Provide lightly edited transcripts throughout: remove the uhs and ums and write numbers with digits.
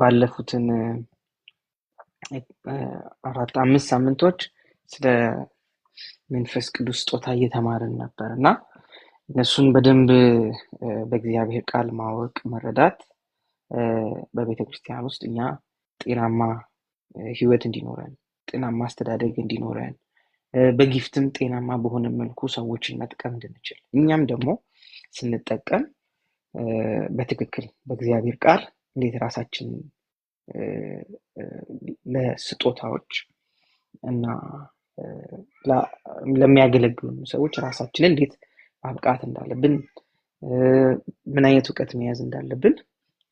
ባለፉትን 4-5 ሳምንቶች ስለ መንፈስ ቅዱስ ስጦታ እየተማርን ነበር እና እነሱን በደንብ በእግዚአብሔር ቃል ማወቅ መረዳት በቤተ ክርስቲያን ውስጥ እኛ ጤናማ ህይወት እንዲኖረን ጤናማ አስተዳደግ እንዲኖረን በጊፍትም ጤናማ በሆነ መልኩ ሰዎችን መጥቀም እንድንችል እኛም ደግሞ ስንጠቀም በትክክል በእግዚአብሔር ቃል እንዴት ራሳችን ለስጦታዎች እና ለሚያገለግሉ ሰዎች ራሳችንን እንዴት ማብቃት እንዳለብን ምን አይነት ዕውቀት መያዝ እንዳለብን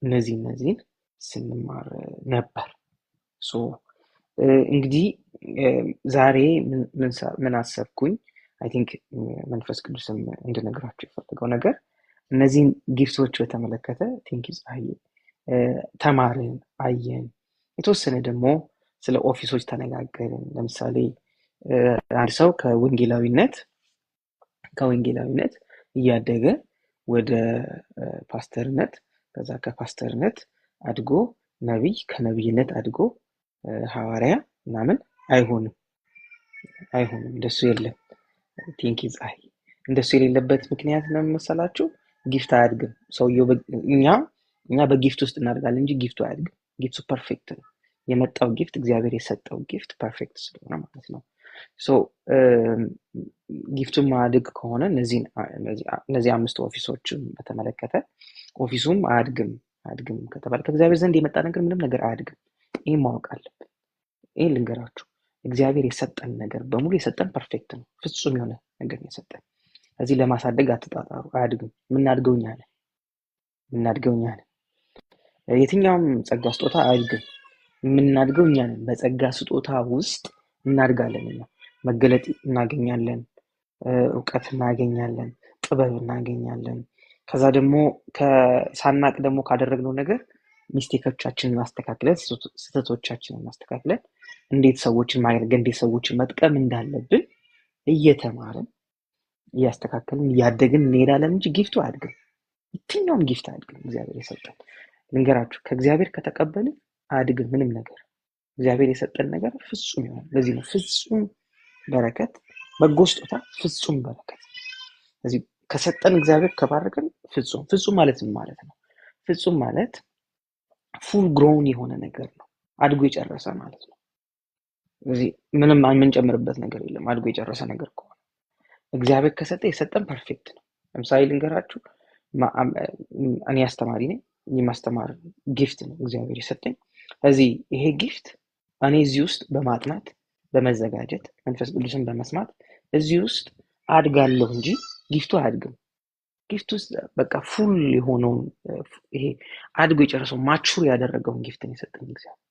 እነዚህን ስንማር ነበር። እንግዲህ ዛሬ ምን አሰብኩኝ አይ ቲንክ መንፈስ ቅዱስም እንድነግራችሁ የፈለገው ነገር እነዚህን ጊፍቶች በተመለከተ ቲንክስ ተማርን አየን የተወሰነ ደግሞ ስለ ኦፊሶች ተነጋገርን። ለምሳሌ አንድ ሰው ከወንጌላዊነት እያደገ ወደ ፓስተርነት ከዛ ከፓስተርነት አድጎ ነብይ ከነብይነት አድጎ ሐዋርያ ምናምን አይሆንም እንደሱ የለም። ቲንክስ እንደሱ የሌለበት ምክንያት ነው መሰላችሁ? ጊፍት አያድግም። ሰውየው እኛ በጊፍት ውስጥ እናድጋለን እንጂ ጊፍቱ አያድግም። ጊፍቱ ፐርፌክት ነው። የመጣው ጊፍት እግዚአብሔር የሰጠው ጊፍት ፐርፌክት ስለሆነ ማለት ነው። ጊፍቱን ማድግ ከሆነ እነዚህ 5 ኦፊሶችን በተመለከተ ኦፊሱም አያድግም ከተባለ ከእግዚአብሔር ዘንድ የመጣ ነገር ምንም ነገር አያድግም። ይሄን ማወቅ አለብን። ይሄን ልንገራችሁ፣ እግዚአብሔር የሰጠን ነገር በሙሉ የሰጠን ፐርፌክት ነው። ፍጹም የሆነ ነገር ነው የሰጠን። እዚህ ለማሳደግ አትጣጣሩ፣ አያድግም። የምናድገው እኛ ነን። የትኛውም ጸጋ ስጦታ አያድግም። የምናድገው እኛ ነን። በጸጋ ስጦታ ውስጥ እናድጋለን። መገለጥ እናገኛለን፣ ዕውቀት እናገኛለን፣ ጥበብ እናገኛለን። ከዛ ደግሞ ሳናቅ ደግሞ ካደረግነው ነገር ሚስቴኮቻችንን ማስተካክለን ስህተቶቻችንን ማስተካክለን እንዴት ሰዎችን ማገልገል እንዴት ሰዎችን መጥቀም እንዳለብን እየተማርን እያስተካከልን እያደግን እንሄዳለን እንጂ ጊፍቱ አያድግም። የትኛውም ጊፍት አያድግም። እግዚአብሔር የሰጠን ልንገራችሁ፣ ከእግዚአብሔር ከተቀበልን አያድግም ምንም ነገር። እግዚአብሔር የሰጠን ነገር ፍጹም ይሆናል። ለዚህ ነው ፍጹም በረከት በጎ ስጦታ ፍጹም በረከት። ስለዚህ ከሰጠን እግዚአብሔር ከባረከን ፍጹም ማለት ምን ማለት ነው? ፍጹም ማለት ፉል ግሮውን የሆነ ነገር ነው። አድጎ የጨረሰ ማለት ነው። ስለዚህ ምንም የምንጨምርበት ነገር የለም። አድጎ የጨረሰ ነገር ከሆነ እግዚአብሔር ከሰጠ የሰጠን ፐርፌክት ነው። ለምሳሌ ልንገራችሁ፣ እኔ አስተማሪ ነኝ። የማስተማር ጊፍት ነው እግዚአብሔር የሰጠኝ። ስለዚህ ይሄ ጊፍት እኔ እዚህ ውስጥ በማጥናት በመዘጋጀት መንፈስ ቅዱስን በመስማት እዚህ ውስጥ አድጋለሁ እንጂ ጊፍቱ አያድግም። ጊፍት ውስጥ በቃ ፉል የሆነውን ይሄ አድጎ የጨረሰው ማቹር ያደረገውን ጊፍትን የሰጠን እግዚአብሔር።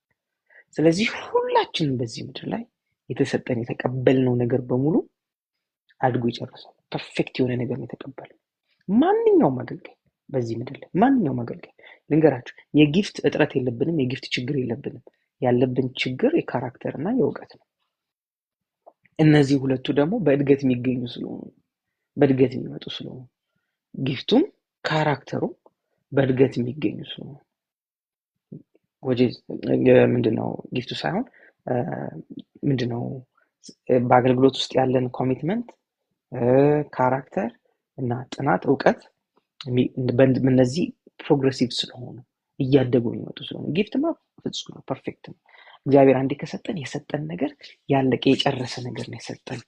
ስለዚህ ሁላችንም በዚህ ምድር ላይ የተሰጠን የተቀበልነው ነገር በሙሉ አድጎ የጨረሰው ፐርፌክት የሆነ ነገር ነው የተቀበልነው። ማንኛውም አገልጋይ በዚህ ምድር ላይ ማንኛውም አገልጋይ ልንገራችሁ፣ የጊፍት እጥረት የለብንም፣ የጊፍት ችግር የለብንም። ያለብን ችግር የካራክተር እና የእውቀት ነው። እነዚህ ሁለቱ ደግሞ በእድገት የሚገኙ ስለሆኑ በእድገት የሚመጡ ስለሆኑ ጊፍቱም ካራክተሩ በእድገት የሚገኙ ስለሆኑ ምንድነው ጊፍቱ ሳይሆን ምንድነው በአገልግሎት ውስጥ ያለን ኮሚትመንት፣ ካራክተር እና ጥናት እውቀት እነዚህ ፕሮግሬሲቭ ስለሆኑ እያደጉ የሚመጡ ስለሆኑ ጊፍትማ ፍጹም ነው፣ ፐርፌክት ነው። እግዚአብሔር አንዴ ከሰጠን የሰጠን ነገር ያለቀ የጨረሰ ነገር ነው የሰጠን።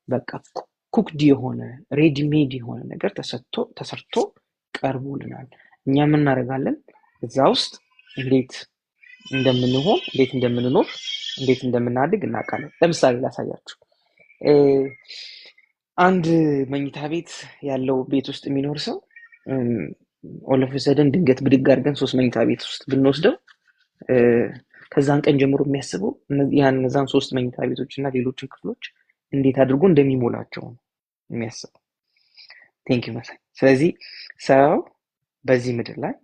በቃ ኩክድ የሆነ ሬዲ ሜድ የሆነ ነገር ተሰርቶ ቀርቦልናል። እኛ ምን እናደርጋለን? እዛ ውስጥ እንዴት እንደምንሆን እንዴት እንደምንኖር እንዴት እንደምናድግ እናውቃለን። ለምሳሌ ላሳያችሁ። አንድ መኝታ ቤት ያለው ቤት ውስጥ የሚኖር ሰው ኦለፍሰደን ድንገት ብድግ አድርገን 3 መኝታ ቤት ውስጥ ብንወስደው ከዛን ቀን ጀምሮ የሚያስበው እነዛን 3 መኝታ ቤቶች እና ሌሎችን ክፍሎች እንዴት አድርጎ እንደሚሞላቸው ነው የሚያስበው። ቴንክ ዩ መሳይ። ስለዚህ ሰው በዚህ ምድር ላይ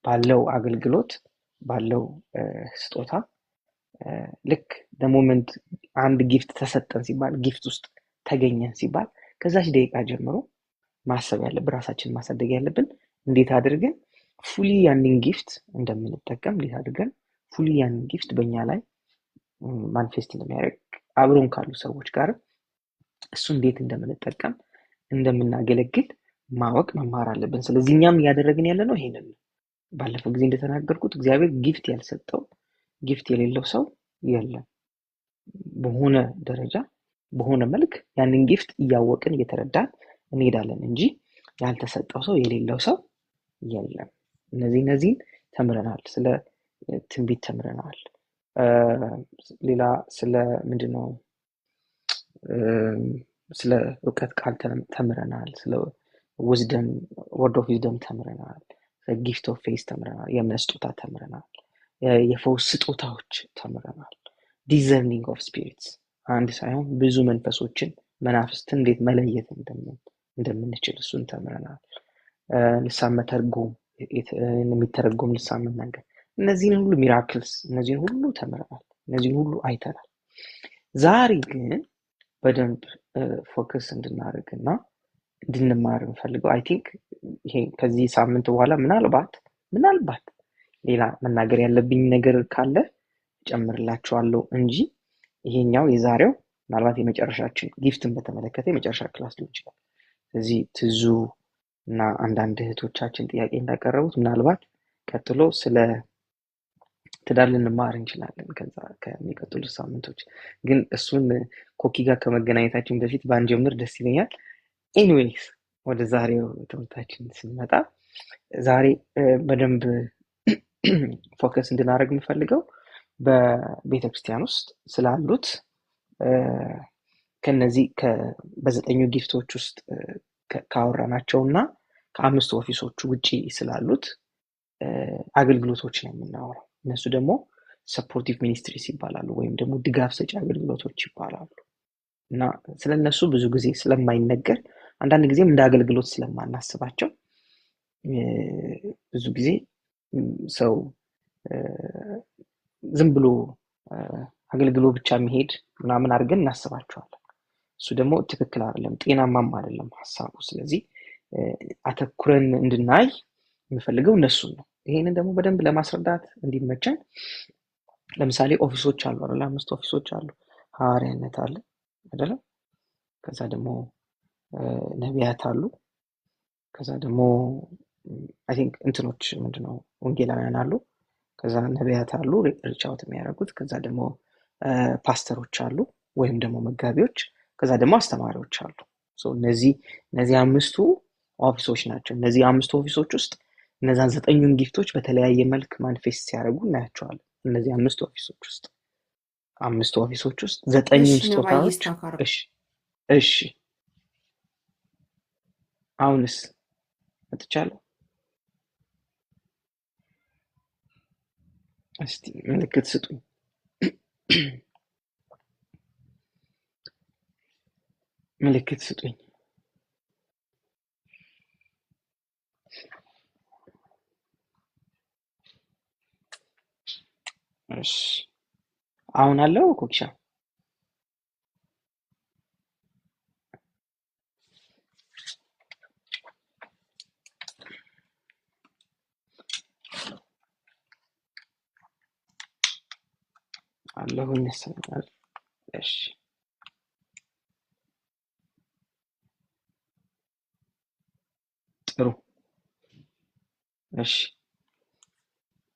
ባለው አገልግሎት ባለው ስጦታ ልክ ለሞመንት አንድ ጊፍት ተሰጠን ሲባል ጊፍት ውስጥ ተገኘን ሲባል ከዛች ደቂቃ ጀምሮ ማሰብ ያለብን ራሳችንን ማሳደግ ያለብን እንዴት አድርገን ፉሊ ያንን ጊፍት እንደምንጠቀም እንዴት አድርገን ፉሊ ያንን ጊፍት በእኛ ላይ ማኒፌስት እንደሚያደርግ አብሮን ካሉ ሰዎች ጋር እሱ እንዴት እንደምንጠቀም እንደምናገለግል ማወቅ መማር አለብን። ስለዚህ እኛም እያደረግን ያለ ነው ይሄንን ነው። ባለፈው ጊዜ እንደተናገርኩት እግዚአብሔር ጊፍት ያልሰጠው ጊፍት የሌለው ሰው የለም። በሆነ ደረጃ በሆነ መልክ ያንን ጊፍት እያወቅን እየተረዳን እንሄዳለን እንጂ ያልተሰጠው ሰው የሌለው ሰው የለም። እነዚህን ተምረናል። ስለ ትንቢት ተምረናል። ሌላ ስለ ምንድነው ስለ እውቀት ቃል ተምረናል። ስለ ዊዝደም ወርድ ኦፍ ዊዝደም ተምረናል። ስለ ጊፍት ኦፍ ፌዝ ተምረናል። የእምነት ስጦታ ተምረናል። የፈውስ ስጦታዎች ተምረናል። ዲዘርኒንግ ኦፍ ስፒሪትስ አንድ ሳይሆን ብዙ መንፈሶችን መናፍስትን እንዴት መለየት እንደምንችል እሱን ተምረናል። ልሳን መተርጎም፣ የሚተረጎም ልሳን መናገር፣ እነዚህን ሁሉ ሚራክልስ፣ እነዚህን ሁሉ ተምረናል። እነዚህን ሁሉ አይተናል። ዛሬ ግን በደንብ ፎከስ እንድናደርግና እንድንማር እንፈልገው አይ ቲንክ ይሄ ከዚህ ሳምንት በኋላ ምናልባት ሌላ መናገር ያለብኝ ነገር ካለ ጨምርላችኋለሁ እንጂ ይሄኛው የዛሬው ምናልባት የመጨረሻችን ጊፍትን በተመለከተ የመጨረሻ ክላስ ሊሆን ይችላል። ስለዚህ ትዙ እና አንዳንድ እህቶቻችን ጥያቄ እንዳቀረቡት ምናልባት ቀጥሎ ስለ ትዳር ልንማር እንችላለን ከዛ ከሚቀጥሉት ሳምንቶች። ግን እሱን ኮኪ ጋር ከመገናኘታችን በፊት ባንጀምር ደስ ይለኛል። ኤኒዌይስ ወደ ዛሬው ትምህርታችን ስንመጣ ዛሬ በደንብ ፎከስ እንድናደርግ የምፈልገው በቤተክርስቲያን ውስጥ ስላሉት ከነዚህ በዘጠኙ ጊፍቶች ውስጥ ካወራናቸውና ከአምስቱ ኦፊሶቹ ውጪ ስላሉት አገልግሎቶች ነው የምናወራው። እነሱ ደግሞ ሰፖርቲቭ ሚኒስትሪስ ይባላሉ ወይም ደግሞ ድጋፍ ሰጪ አገልግሎቶች ይባላሉ። እና ስለነሱ ብዙ ጊዜ ስለማይነገር አንዳንድ ጊዜም እንደ አገልግሎት ስለማናስባቸው ብዙ ጊዜ ሰው ዝም ብሎ አገልግሎ ብቻ የሚሄድ ምናምን አድርገን እናስባቸዋለን። እሱ ደግሞ ትክክል አይደለም፣ ጤናማም አይደለም ሐሳቡ። ስለዚህ አተኩረን እንድናይ የምፈልገው እነሱን ነው። ይሄንን ደግሞ በደንብ ለማስረዳት እንዲመቸን ለምሳሌ ኦፊሶች አሉ አይደል? 5 ኦፊሶች አሉ። ሐዋርያነት አለ አይደል? ከዛ ደግሞ ነቢያት አሉ። ከዛ ደግሞ አይ ቲንክ እንትኖች ምንድነው ወንጌላውያን አሉ። ከዛ ነቢያት አሉ ሪች አውት የሚያደርጉት። ከዛ ደግሞ ፓስተሮች አሉ ወይም ደግሞ መጋቢዎች። ከዛ ደግሞ አስተማሪዎች አሉ። እነዚህ 5ቱ ኦፊሶች ናቸው። እነዚህ 5ቱ ኦፊሶች ውስጥ እነዛን 9ኙን ጊፍቶች በተለያየ መልክ ማኒፌስት ሲያደርጉ እናያቸዋለን። እነዚህ 5 ኦፊሶች ውስጥ 9ኙን ስጦታዎች። እሺ አሁንስ መጥቻለሁ። እስቲ ምልክት ስጡኝ። ምልክት ስጡኝ። እሺ አሁን አለው ኮክሻ? አለሁኝ መሰለኝ። እሺ ጥሩ። እሺ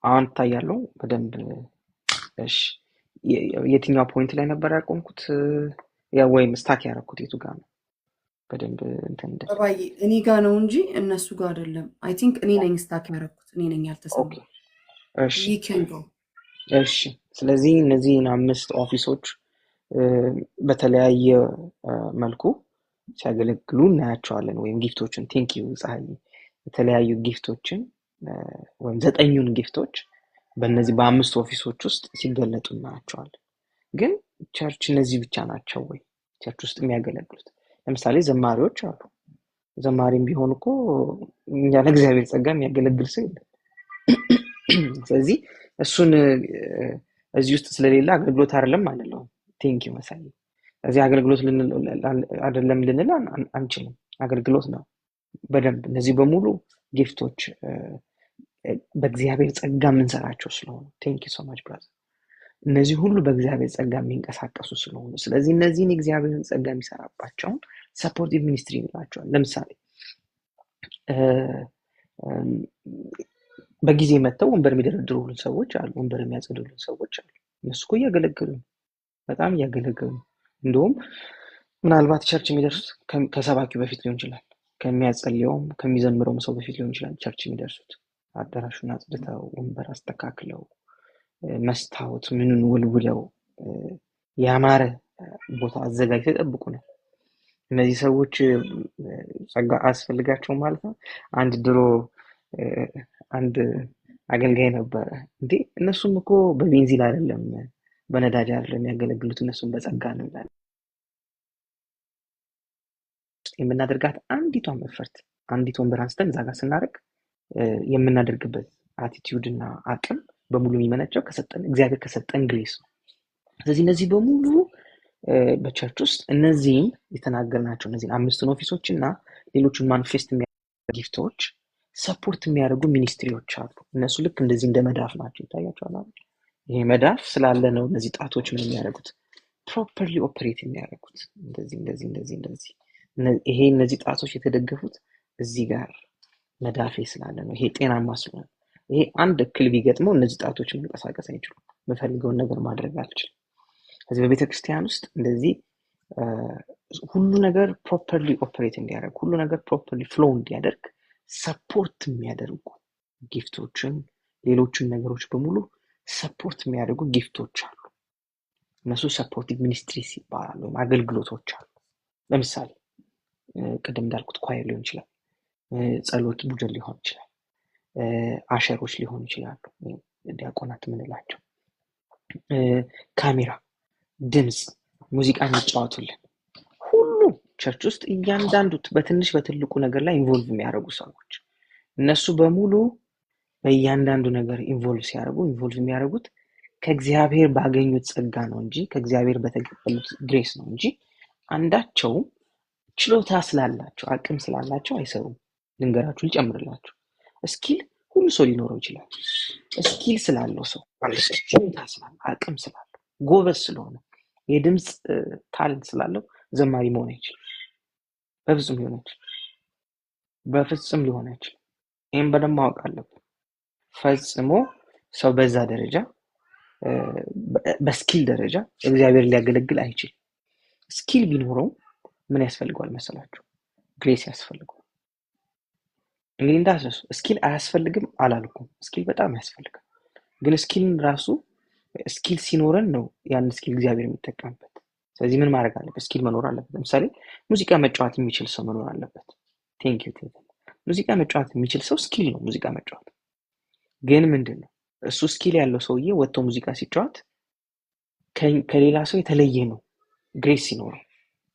አሁን ታያለው በደንብ። እሺ የትኛው ፖይንት ላይ ነበር ያቆምኩት? ወይም ስታክ ያደረኩት የቱ ጋር ነው? በደንብ እኔ ጋር ነው እንጂ እነሱ ጋር አይደለም። አይ ቲንክ እኔ ነኝ ስታክ ያደረኩት፣ እኔ ነኝ ያልተሰማው። እሺ ስለዚህ እነዚህን 5 ኦፊሶች በተለያየ መልኩ ሲያገለግሉ እናያቸዋለን። ወይም ጊፍቶችን ቴንክ ዩ ፀሐይ፣ የተለያዩ ጊፍቶችን ወይም 9ኙን ጊፍቶች በእነዚህ በ5 ኦፊሶች ውስጥ ሲገለጡ እናያቸዋለን። ግን ቸርች እነዚህ ብቻ ናቸው ወይ ቸርች ውስጥ የሚያገለግሉት? ለምሳሌ ዘማሪዎች አሉ። ዘማሪም ቢሆን እኮ እኛ ለእግዚአብሔር ጸጋ የሚያገለግል ሰው የለም። ስለዚህ እሱን እዚህ ውስጥ ስለሌለ አገልግሎት አይደለም አንለው። ቴንክ ዩ መሳይ። እዚህ አገልግሎት አይደለም ልንል አንችልም። አገልግሎት ነው በደንብ። እነዚህ በሙሉ ጊፍቶች በእግዚአብሔር ጸጋ የምንሰራቸው ስለሆኑ ቴንክ ዩ ሶ ማች ብራዘር። እነዚህ ሁሉ በእግዚአብሔር ጸጋ የሚንቀሳቀሱ ስለሆኑ ስለዚህ እነዚህን የእግዚአብሔርን ጸጋ የሚሰራባቸውን ሰፖርቲቭ ሚኒስትሪ ይላቸዋል። ለምሳሌ በጊዜ መጥተው ወንበር የሚደረድሩልን ሰዎች አሉ፣ ወንበር የሚያጸዱልን ሰዎች አሉ። እነሱ እኮ እያገለገሉ ነው፣ በጣም እያገለገሉ ነው። እንደውም ምናልባት ቸርች የሚደርሱት ከሰባኪው በፊት ሊሆን ይችላል፣ ከሚያጸልየውም ከሚዘምረውም ሰው በፊት ሊሆን ይችላል። ቸርች የሚደርሱት አዳራሹን አጽድተው ወንበር አስተካክለው መስታወት ምንን ውልውለው ያማረ ቦታ አዘጋጅተው ይጠብቁ ነው። እነዚህ ሰዎች ጸጋ አያስፈልጋቸውም ማለት ነው። አንድ ድሮ አንድ አገልጋይ ነበረ። እንዴ እነሱም እኮ በቤንዚን አይደለም በነዳጅ አይደለም የሚያገለግሉት፣ እነሱም በጸጋ ነው ይላል። የምናደርጋት አንዲቷን መፈርት አንዲት ወንበር አንስተን እዛ ጋር ስናደርግ የምናደርግበት አቲቲዩድ እና አቅም በሙሉ የሚመነጨው ከሰጠን እግዚአብሔር ከሰጠን ግሬስ ነው። ስለዚህ እነዚህ በሙሉ በቸርች ውስጥ እነዚህም የተናገርናቸው እነዚህን አምስቱን ኦፊሶች እና ሌሎቹን ማኒፌስት የሚያደርጉ ጊፍቶች ሰፖርት የሚያደርጉ ሚኒስትሪዎች አሉ። እነሱ ልክ እንደዚህ እንደ መዳፍ ናቸው። ይታያቸዋል አይደል? ይሄ መዳፍ ስላለ ነው እነዚህ ጣቶች ምን የሚያደርጉት ፕሮፐርሊ ኦፕሬት የሚያደርጉት እንደዚህ እንደዚህ እንደዚህ እንደዚህ። ይሄ እነዚህ ጣቶች የተደገፉት እዚህ ጋር መዳፌ ስላለ ነው። ይሄ ጤናማ ስለሆነ ይሄ አንድ እክል ቢገጥመው እነዚህ ጣቶች መንቀሳቀስ አይችሉም። የምፈልገውን ነገር ማድረግ አልችልም። ስለዚህ በቤተክርስቲያን ውስጥ እንደዚህ ሁሉ ነገር ፕሮፐርሊ ኦፕሬት እንዲያደርግ ሁሉ ነገር ፕሮፐርሊ ፍሎ እንዲያደርግ ሰፖርት የሚያደርጉ ጊፍቶችን ሌሎችን ነገሮች በሙሉ ሰፖርት የሚያደርጉ ጊፍቶች አሉ። እነሱ ሰፖርቲቭ ሚኒስትሪስ ይባላሉ፣ ወይም አገልግሎቶች አሉ። ለምሳሌ ቅድም እንዳልኩት ኳየር ሊሆን ይችላል፣ ጸሎት ቡድን ሊሆን ይችላል፣ አሸሮች ሊሆኑ ይችላሉ፣ ዲያቆናት የምንላቸው፣ ካሜራ፣ ድምፅ፣ ሙዚቃ የሚጫወቱልን ሁሉ ቸርች ውስጥ እያንዳንዱ በትንሽ በትልቁ ነገር ላይ ኢንቮልቭ የሚያደርጉ ሰዎች እነሱ በሙሉ በእያንዳንዱ ነገር ኢንቮልቭ የሚያደርጉት ከእግዚአብሔር ባገኙት ጸጋ ነው እንጂ ከእግዚአብሔር በተቀበሉት ግሬስ ነው እንጂ አንዳቸውም ችሎታ ስላላቸው አቅም ስላላቸው አይሰሩም። ልንገራችሁ፣ ልጨምርላችሁ። ስኪል ሁሉ ሰው ሊኖረው ይችላል። ስኪል ስላለው ሰው ማለት ችሎታ ስላለው አቅም ስላለው ጎበዝ ስለሆነ የድምፅ ታለንት ስላለው ዘማሪ መሆን አይችልም። በፍጹም ሊሆን አይችልም። ይህም በደንብ ማወቅ አለብን። ፈጽሞ ሰው በዛ ደረጃ በስኪል ደረጃ እግዚአብሔር ሊያገለግል አይችልም። ስኪል ቢኖረው ምን ያስፈልገዋል መሰላችሁ? ግሬስ ያስፈልገዋል። እንግዲህ እንዳትረሱ፣ ስኪል አያስፈልግም አላልኩም። ስኪል በጣም ያስፈልጋል። ግን ስኪልን ራሱ ስኪል ሲኖረን ነው ያን ስኪል እግዚአብሔር የሚጠቀምበት። ስለዚህ ምን ማድረግ አለበት? ስኪል መኖር አለበት። ለምሳሌ ሙዚቃ መጫወት የሚችል ሰው መኖር አለበት። ቴንክ ዩ። ሙዚቃ መጫወት የሚችል ሰው ስኪል ነው ሙዚቃ መጫወት። ግን ምንድን ነው እሱ ስኪል ያለው ሰውዬ ወጥቶ ሙዚቃ ሲጫወት ከሌላ ሰው የተለየ ነው ግሬስ ሲኖረው።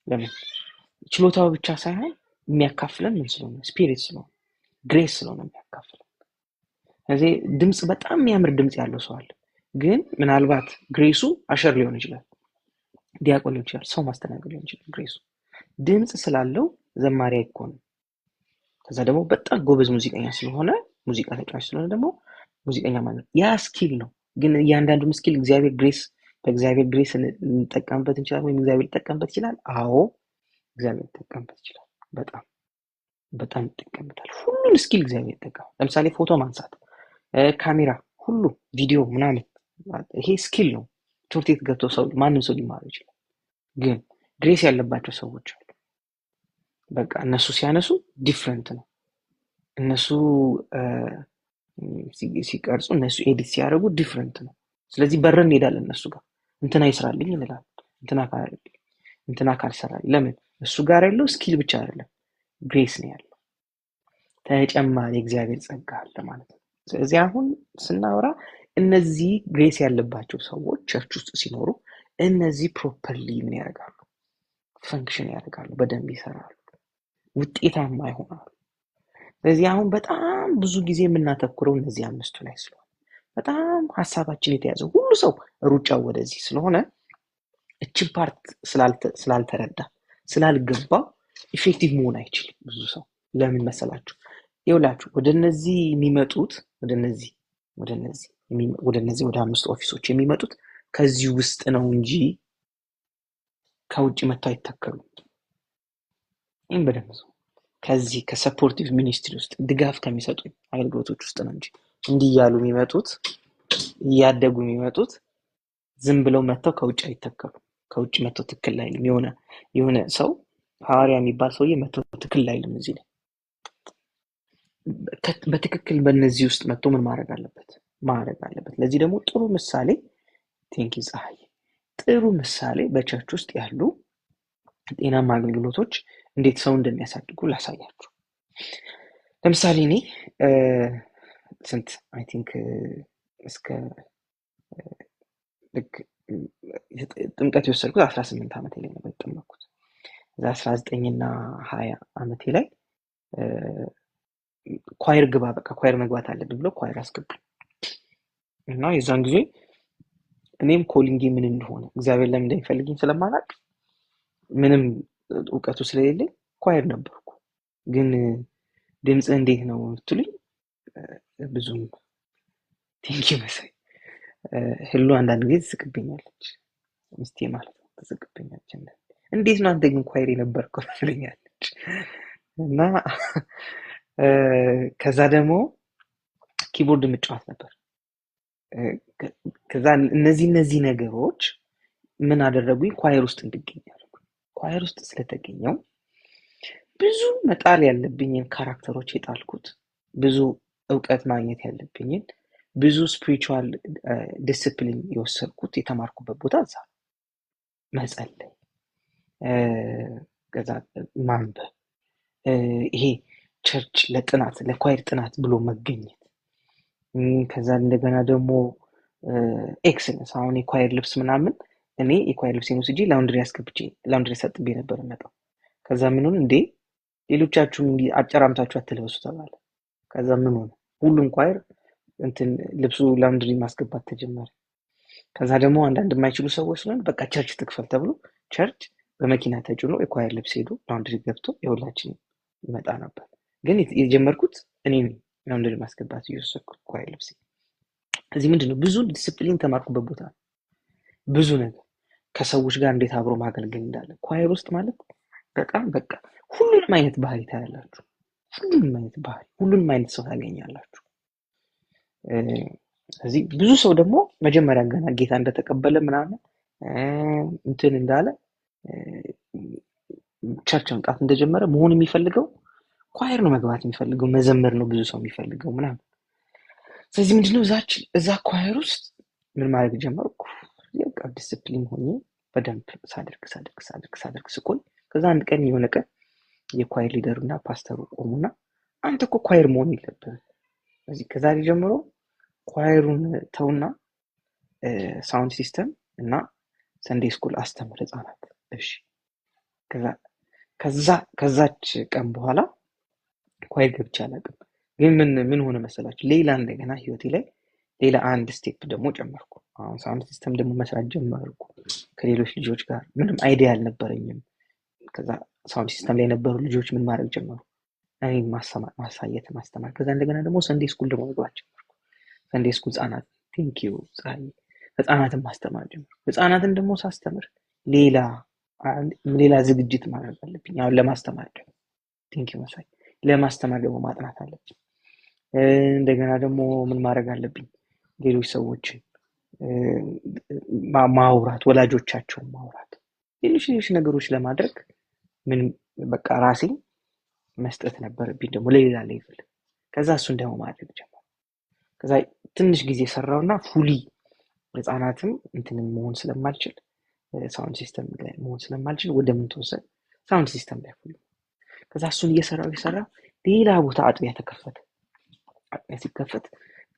ለምን? ችሎታው ብቻ ሳይሆን የሚያካፍለን ምን ስለሆነ ስፒሪት ስለሆነ ግሬስ ስለሆነ የሚያካፍለን። ስለዚህ ድምፅ በጣም የሚያምር ድምፅ ያለው ሰው አለ፣ ግን ምናልባት ግሬሱ አሸር ሊሆን ይችላል፣ ዲያቆን ሊሆን ይችላል፣ ሰው ማስተናገድ ሊሆን ይችላል። ግሬሱ ድምፅ ስላለው ዘማሪ አይኮንም። ከዛ ደግሞ በጣም ጎበዝ ሙዚቀኛ ስለሆነ ሙዚቃ ተጫዋች ስለሆነ ደግሞ ሙዚቀኛ ማለት ያ ስኪል ነው። ግን እያንዳንዱ ስኪል በእግዚአብሔር ግሬስ እንጠቀምበት እንችላለን፣ ወይም እግዚአብሔር ሊጠቀምበት ይችላል። አዎ እግዚአብሔር ሊጠቀምበት ይችላል። በጣም ይጠቀምበታል። ሁሉን ስኪል እግዚአብሔር ይጠቀማል። ለምሳሌ ፎቶ ማንሳት፣ ካሜራ፣ ሁሉ ቪዲዮ ምናምን፣ ይሄ ስኪል ነው። ትምህርት ቤት ገብቶ ማንም ሰው ሊማረው ይችላል። ግን ግሬስ ያለባቸው ሰዎች አሉ። በቃ እነሱ ሲያነሱ ዲፍረንት ነው። እነሱ ሲቀርጹ፣ እነሱ ኤዲት ሲያደርጉ ዲፍረንት ነው። ስለዚህ በረን እንሄዳለን እነሱ ጋር እንትና ይስራልኝ እንላለን። እንትና ካልሰራልኝ ለምን? እሱ ጋር ያለው ስኪል ብቻ አይደለም ግሬስ ነው ያለው፣ ተጨማሪ እግዚአብሔር ጸጋ አለ ማለት ነው። ስለዚህ አሁን ስናወራ እነዚህ ግሬስ ያለባቸው ሰዎች ቸርች ውስጥ ሲኖሩ እነዚህ ፕሮፐርሊ ምን ያደርጋሉ? ፈንክሽን ያደርጋሉ፣ በደንብ ይሰራሉ፣ ውጤታማ ይሆናሉ። ስለዚህ አሁን በጣም ብዙ ጊዜ የምናተኩረው እነዚህ አምስቱ ላይ ስለሆነ በጣም ሀሳባችን የተያዘው ሁሉ ሰው ሩጫው ወደዚህ ስለሆነ እችን ፓርት ስላልተረዳ ስላልገባ ኢፌክቲቭ መሆን አይችልም ብዙ ሰው። ለምን መሰላችሁ? ይኸውላችሁ ወደ እነዚህ የሚመጡት ወደ አምስቱ ኦፊሶች የሚመጡት ከዚህ ውስጥ ነው እንጂ ከውጭ መጥተው አይተከሉም። ይህም በደንብ ነው። ከዚህ ከሰፖርቲቭ ሚኒስትሪ ውስጥ ድጋፍ ከሚሰጡ አገልግሎቶች ውስጥ ነው እንጂ እንዲህ እያሉ የሚመጡት እያደጉ የሚመጡት ዝም ብለው መጥተው ከውጭ አይተከሉም። ከውጭ መጥተው ትክክል አይልም። የሆነ ሰው ሐዋርያ የሚባል ሰውዬ መጥተው ትክክል አይልም። እዚህ ላይ በትክክል በእነዚህ ውስጥ መጥቶ ምን ማድረግ አለበት? ለዚህ ደግሞ ጥሩ ምሳሌ ቴንኪ ፀሐይ፣ ጥሩ ምሳሌ በቸርች ውስጥ ያሉ ጤናማ አገልግሎቶች እንዴት ሰው እንደሚያሳድጉ ላሳያችሁ። ለምሳሌ እኔ ስንት አይ ቲንክ እስከ ልክ ጥምቀት የወሰድኩት 18 ዓመቴ ላይ ነበር የተጠመቅኩት። እዛ 19 እና 20 ዓመቴ ላይ ኳየር ግባ፣ በቃ ኳየር መግባት አለብኝ ብሎ ኳየር አስገቡ እና የዛን ጊዜ እኔም ኮሊንጌ ምን እንደሆነ እግዚአብሔር ለምን እንደሚፈልገኝ ስለማላውቅ ምንም እውቀቱ ስለሌለኝ ኳየር ነበርኩ። ግን ድምጽ እንዴት ነው ትሉኝ ብዙም ቴንኪ መሳይ ህሉ አንዳንድ ጊዜ ትስቅብኛለች፣ ሚስቴ ማለት ነው ትስቅብኛለች። እንዴት ነው አንተ ግን ኳየር የነበርከው ትለኛለች። እና ከዛ ደግሞ ኪቦርድ ምጫወት ነበር። ከዛ እነዚህ ነገሮች ምን አደረጉኝ? ኳየር ውስጥ እንድገኝ ያደረጉኝ። ኳየር ውስጥ ስለተገኘው ብዙ መጣል ያለብኝን ካራክተሮች የጣልኩት፣ ብዙ እውቀት ማግኘት ያለብኝን፣ ብዙ ስፒሪቹዋል ዲስፕሊን የወሰድኩት የተማርኩበት ቦታ እዛ መጸለይ፣ ከዛ ማንበብ፣ ይሄ ቸርች ለጥናት ለኳየር ጥናት ብሎ መገኘት። ከዛ እንደገና ደግሞ ኤክሰለንስ አሁን የኳየር ልብስ ምናምን እኔ የኳየር ልብስ ወስጄ ላውንድሪ ሰጥቤ ነበር መጣው። ከዛ ምን ሆነ እንዴ ሌሎቻችሁም እንዲህ አጨራምታችሁ አትለብሱ ተባለ። ከዛ ምን ሆነ ሁሉም ኳየር እንትን ልብሱ ላውንድሪ ማስገባት ተጀመረ። ከዛ ደግሞ አንዳንድ የማይችሉ ሰዎች ስለሆነ በቃ ቸርች ትክፈል ተብሎ ቸርች በመኪና ተጭኖ የኳየር ልብስ ሄዶ ላውንድሪ ገብቶ የሁላችን ይመጣ ነበር። ግን የጀመርኩት እኔ ነኝ ላውንድሪ ማስገባት እየወሰድኩት ኳየር ልብስ። እዚህ ምንድነው ብዙ ዲስፕሊን ተማርኩበት ቦታ ነው። ብዙ ነገር ከሰዎች ጋር እንዴት አብሮ ማገልገል እንዳለ ኳየር ውስጥ ማለት በጣም በቃ ሁሉንም አይነት ባህሪ ታያላችሁ። ሁሉንም አይነት ሰው ታገኛላችሁ። ስለዚህ ብዙ ሰው ደግሞ መጀመሪያ ገና ጌታ እንደተቀበለ ምናምን እንትን እንዳለ ቸርች መምጣት እንደጀመረ መሆን የሚፈልገው ኳየር ነው፣ መግባት የሚፈልገው መዘመር ነው ብዙ ሰው የሚፈልገው ምናምን። ስለዚህ ምንድነው እዛ ኳየር ውስጥ ምን ማድረግ ጀመርኩ? በቃ ዲስፕሊን ሆኜ በደንብ ሳደርግ ስቆይ ከዛ አንድ ቀን የሆነ ቀን የኳየር ሊደሩና ፓስተሩ ቆሙና አንተ እኮ ኳየር መሆን የለብህም፣ ስለዚህ ከዛሬ ጀምሮ ኳየሩን ተውና ሳውንድ ሲስተም እና ሰንዴ ስኩል አስተምር ህፃናት። እሺ። ከዛች ቀን በኋላ ኳየር ገብቼ አላውቅም። ግን ምን ሆነ መሰላችሁ? ሌላ እንደገና ህይወቴ ላይ ሌላ አንድ ስቴፕ ደግሞ ጨመርኩ። አሁን ሳውንድ ሲስተም ደግሞ መስራት ጀመርኩ ከሌሎች ልጆች ጋር። ምንም አይዲያ አልነበረኝም። ከዛ ሳውንድ ሲስተም ላይ የነበሩ ልጆች ምን ማድረግ ጀመሩ? እኔ ማሳየት ማስተማር። ከዛ እንደገና ደግሞ ሰንዴ ስኩል ደግሞ መግባት ጀመርኩ። ሰንዴ ስኩል ህፃናት ቴንኪዩ ፀሐይ ህፃናትን ማስተማር ጀመርኩ። ህፃናትን ደግሞ ሳስተምር ሌላ ዝግጅት ማድረግ አለብኝ። አሁን ለማስተማር ደግሞ ቴንኪዩ መሳይ ለማስተማር ደግሞ ማጥናት አለብኝ። እንደገና ደግሞ ምን ማድረግ አለብኝ? ሌሎች ሰዎችን ማውራት፣ ወላጆቻቸውን ማውራት፣ ሌሎች ነገሮች ለማድረግ ምን በቃ ራሴ መስጠት ነበረብኝ ደግሞ ለሌላ ሌቭል። ከዛ እሱን ደግሞ ማድረግ ጀመርኩ። ከዛ ትንሽ ጊዜ ሰራውና ፉሊ ህፃናትም እንትንም መሆን ስለማልችል ሳውንድ ሲስተም ላይ መሆን ስለማልችል ወደ ምን ተወሰደ? ሳውንድ ሲስተም ላይ ፉሊ። ከዛ እሱን እየሰራው ሌላ ቦታ አጥቢያ ተከፈተ። አጥቢያ ሲከፈት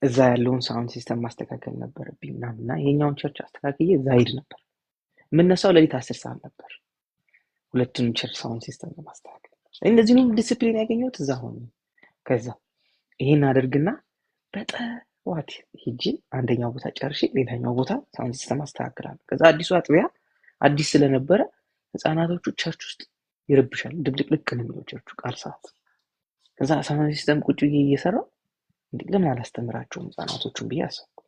እዛ ያለውን ሳውንድ ሲስተም ማስተካከል ነበረብኝ እና የኛውን ቸርች አስተካክዬ እዛ ሄድ ነበር። የምነሳው ሌሊት 10 ሰዓት ነበር ሁለቱንም ቸርች ሳውንድ ሲስተም ለማስተካከል። እንደዚህ ነው ዲሲፕሊን ያገኘሁት እዛ ሆኜ። ከዛ ይሄን አደርግና በጠዋት ሄጄ አንደኛው ቦታ ጨርሼ ሌላኛው ቦታ ሳውንድ ሲስተም አስተካክላለሁ። ከዛ አዲሱ አጥቢያ አዲስ ስለነበረ ህፃናቶቹ ቸርች ውስጥ ይረብሻል፣ ድብልቅልቅ ነው የሚለው ቸርቹ ቃል ሰዓት። ከዛ ሳውንድ ሲስተም ቁጭ ብዬ እየሰራሁ እንዴ ለምን አላስተምራቸውም ህጻናቶቹን ብዬ አሰብኩ።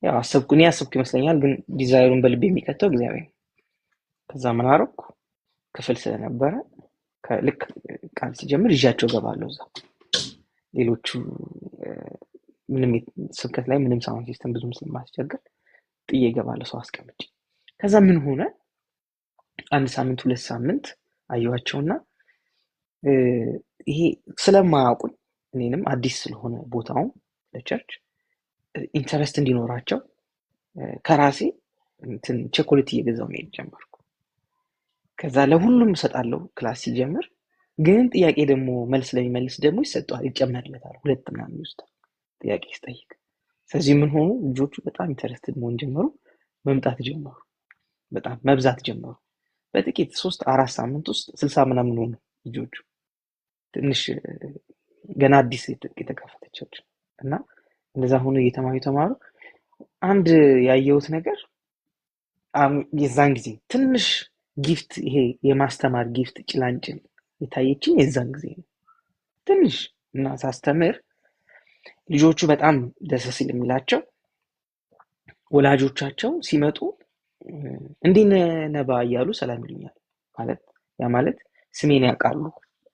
ያው እኔ ያሰብኩ ይመስለኛል፣ ግን ዲዛይሩን በልቤ የሚከተው እግዚአብሔር ነው። ከዛ ምን አደረኩ? ክፍል ስለነበረ ልክ ቃል ሲጀምር ይዣቸው እገባለሁ እዛ። ሌሎቹ ምንም ስብከት ላይ ምንም ሳውንድ ሲስተም ብዙም ስለማስቸግር ጥዬ እገባለሁ ሰው አስቀምጬ። ከዛ ምን ሆነ? 1 ሳምንት 2 ሳምንት አየኋቸውና ይሄ ስለማያውቁኝ እኔንም አዲስ ስለሆነ ቦታው ለቸርች ኢንተረስት እንዲኖራቸው ከራሴ እንትን ቸኮሌት እየገዛው መሄድ ጀመርኩ። ከዛ ለሁሉም እሰጣለሁ ክላስ ሲጀምር። ግን ጥያቄ ደግሞ መልስ ለሚመልስ ደግሞ ይሰጠዋል፣ ይጨመርለታል፣ 2 ምናምን ይወስዳል ጥያቄ ሲጠይቅ። ስለዚህ ምን ሆኑ? ልጆቹ በጣም ኢንተረስትድ መሆን ጀመሩ፣ መምጣት ጀመሩ፣ በጣም መብዛት ጀመሩ። በጥቂት 3-4 ሳምንት ውስጥ 60 ምናምን ሆኑ ልጆቹ። ትንሽ ገና አዲስ የተከፈተች እና እንደዛ ሆኖ እየተማሩ አንድ ያየሁት ነገር የዛን ጊዜ ትንሽ ጊፍት፣ ይሄ የማስተማር ጊፍት ጭላንጭል የታየችኝ የዛን ጊዜ ነው ትንሽ። እና ሳስተምር ልጆቹ በጣም ደስ ሲል የሚላቸው ወላጆቻቸው ሲመጡ እንዴት ነባ እያሉ ሰላም ይሉኛል። ያ ማለት ስሜን ያውቃሉ።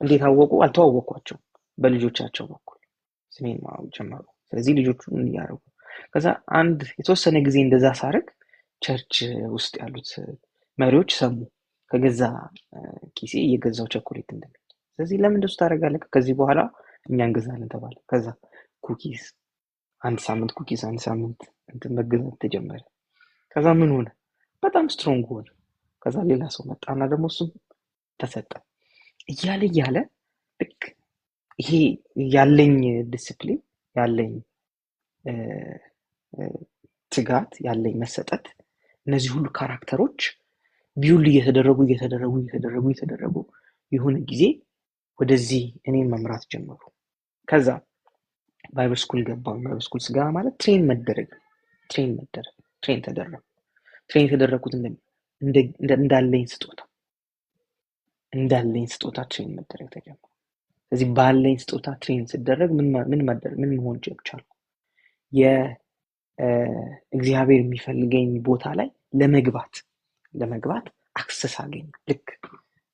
እንዴት አወቁ? አልተዋወቅኳቸውም። በልጆቻቸው በኩል ስሜን ማወቅ ጀመሩ። ስለዚህ ልጆቹ እያደረጉ ከዛ አንድ የተወሰነ ጊዜ እንደዛ ሳረግ ቸርች ውስጥ ያሉት መሪዎች ሰሙ። ከገዛ ኪሴ እየገዛው ቸኮሌት እንደሚል። ስለዚህ ለምን እንደሱ ታደርጋለህ? ከዚህ በኋላ እኛ እንገዛለን ተባለ። ከዛ ኩኪስ 1 ሳምንት ኩኪስ 1 ሳምንት እንትን መገዛት ተጀመረ። ከዛ ምን ሆነ? በጣም ስትሮንግ ሆነ። ከዛ ሌላ ሰው መጣና ደግሞ እሱም ተሰጠ። እያለ ልክ ይሄ ያለኝ ዲስፕሊን፣ ያለኝ ትጋት፣ ያለኝ መሰጠት፣ እነዚህ ሁሉ ካራክተሮች ቢውል እየተደረጉ የሆነ ጊዜ ወደዚህ እኔን መምራት ጀመሩ። ከዛ ባይብል ስኩል ገባሁ። ባይብል ስኩል ስገባ ማለት ትሬን ተደረኩት እንዳለኝ ስጦታ ትሬን መደረግ ተጀመረ። ስለዚህ ባለኝ ስጦታ ትሬን ስደረግ ምን መሆን ቻልኩ? የእግዚአብሔር የሚፈልገኝ ቦታ ላይ ለመግባት አክሰስ አገኘ። ልክ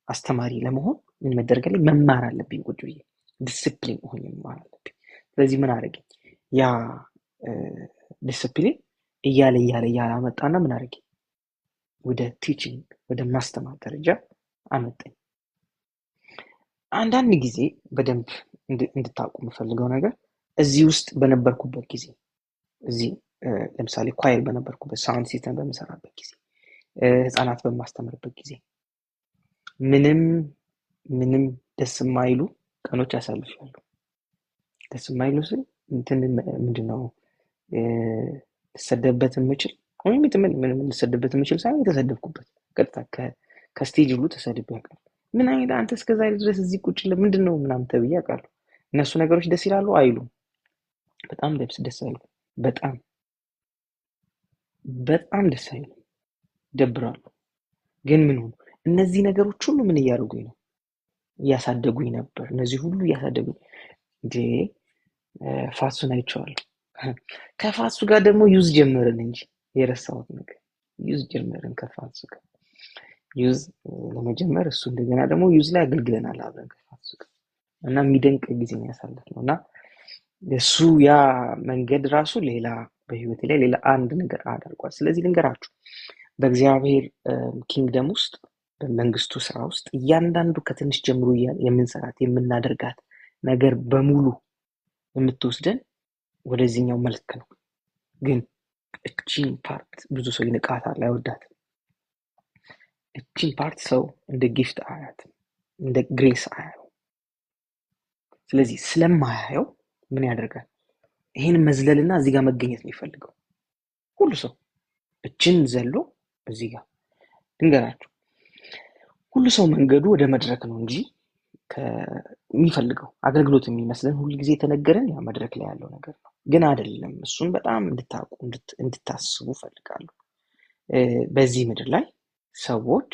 አስተማሪ ለመሆን ምን መደረግ ላይ መማር አለብኝ። ቁጭ ብዬ ዲስፕሊን ሆኜ መማር አለብኝ። ስለዚህ ምን አደረገኝ? ያ ዲስፕሊን እያለ አመጣና ምን አደረገኝ? ወደ ቲቺንግ፣ ወደ ማስተማር ደረጃ አመጣኝ። አንዳንድ ጊዜ በደንብ እንድታውቁ የምፈልገው ነገር እዚህ ውስጥ በነበርኩበት ጊዜ፣ እዚህ ለምሳሌ ኳየር በነበርኩበት፣ ሳውንድ ሲስተም በምሰራበት ጊዜ፣ ህፃናት በማስተምርበት ጊዜ ምንም ደስ የማይሉ ቀኖች ያሳልፋሉ። ደስ የማይሉ ስል ምንድነው ልሰደብበት የምችል ወይም ምንም ልሰደብበት የምችል ሳይሆን የተሰደብኩበት ቀጥታ ከስቴጅ ሁሉ ተሰድቤ ያውቃል። ምን አይነት አንተ እስከዛሬ ድረስ እዚህ ቁጭ ምንድነው ምናምን ተብዬ ያውቃሉ። እነሱ ነገሮች ደስ ይላሉ አይሉም? በጣም ደስ አይሉ። በጣም ደስ አይሉ፣ ይደብራሉ። ግን ምን ሆኑ? እነዚህ ነገሮች ሁሉ ምን እያደረጉኝ ነው? እያሳደጉኝ ነበር። እነዚህ ሁሉ እያሳደጉኝ ፋሱን አይቼዋለሁ። ከፋሱ ጋር ደግሞ ዩዝ ጀመርን እንጂ የረሳሁት ነገር ዩዝ ጀመርን ከፋሱ ጋር ዩዝ ለመጀመር እሱ እንደገና ደግሞ ዩዝ ላይ አገልግለናል አብረን ከፋሱ ጋር እና የሚደንቅ ጊዜ ያሳለፍነው እና እሱ ያ መንገድ ራሱ ሌላ በህይወቴ ላይ ሌላ አንድ ነገር አድርጓል። ስለዚህ ልንገራችሁ፣ በእግዚአብሔር ኪንግደም ውስጥ በመንግስቱ ስራ ውስጥ እያንዳንዱ ከትንሽ ጀምሮ የምንሰራት የምናደርጋት ነገር በሙሉ የምትወስደን ወደዚህኛው መልክ ነው። ግን እቺን ፓርት ብዙ ሰው ይንቃታል፣ አይወዳትም። እቺን ፓርት ሰው እንደ ጊፍት አያትም፣ እንደ ግሬስ አያየው። ስለዚህ ስለማያየው ምን ያደርጋል? ይሄን መዝለልና እዚህ ጋር መገኘት የሚፈልገው ሁሉ ሰው እችን ዘሎ እዚህ ጋር ድንገራችሁ ሁሉ ሰው መንገዱ ወደ መድረክ ነው እንጂ የሚፈልገው አገልግሎት የሚመስለን ሁሉ ጊዜ የተነገረን ያ መድረክ ላይ ያለው ነገር ነው። ግን አይደለም። እሱን በጣም እንድታውቁ እንድታስቡ ፈልጋለሁ። በዚህ ምድር ላይ ሰዎች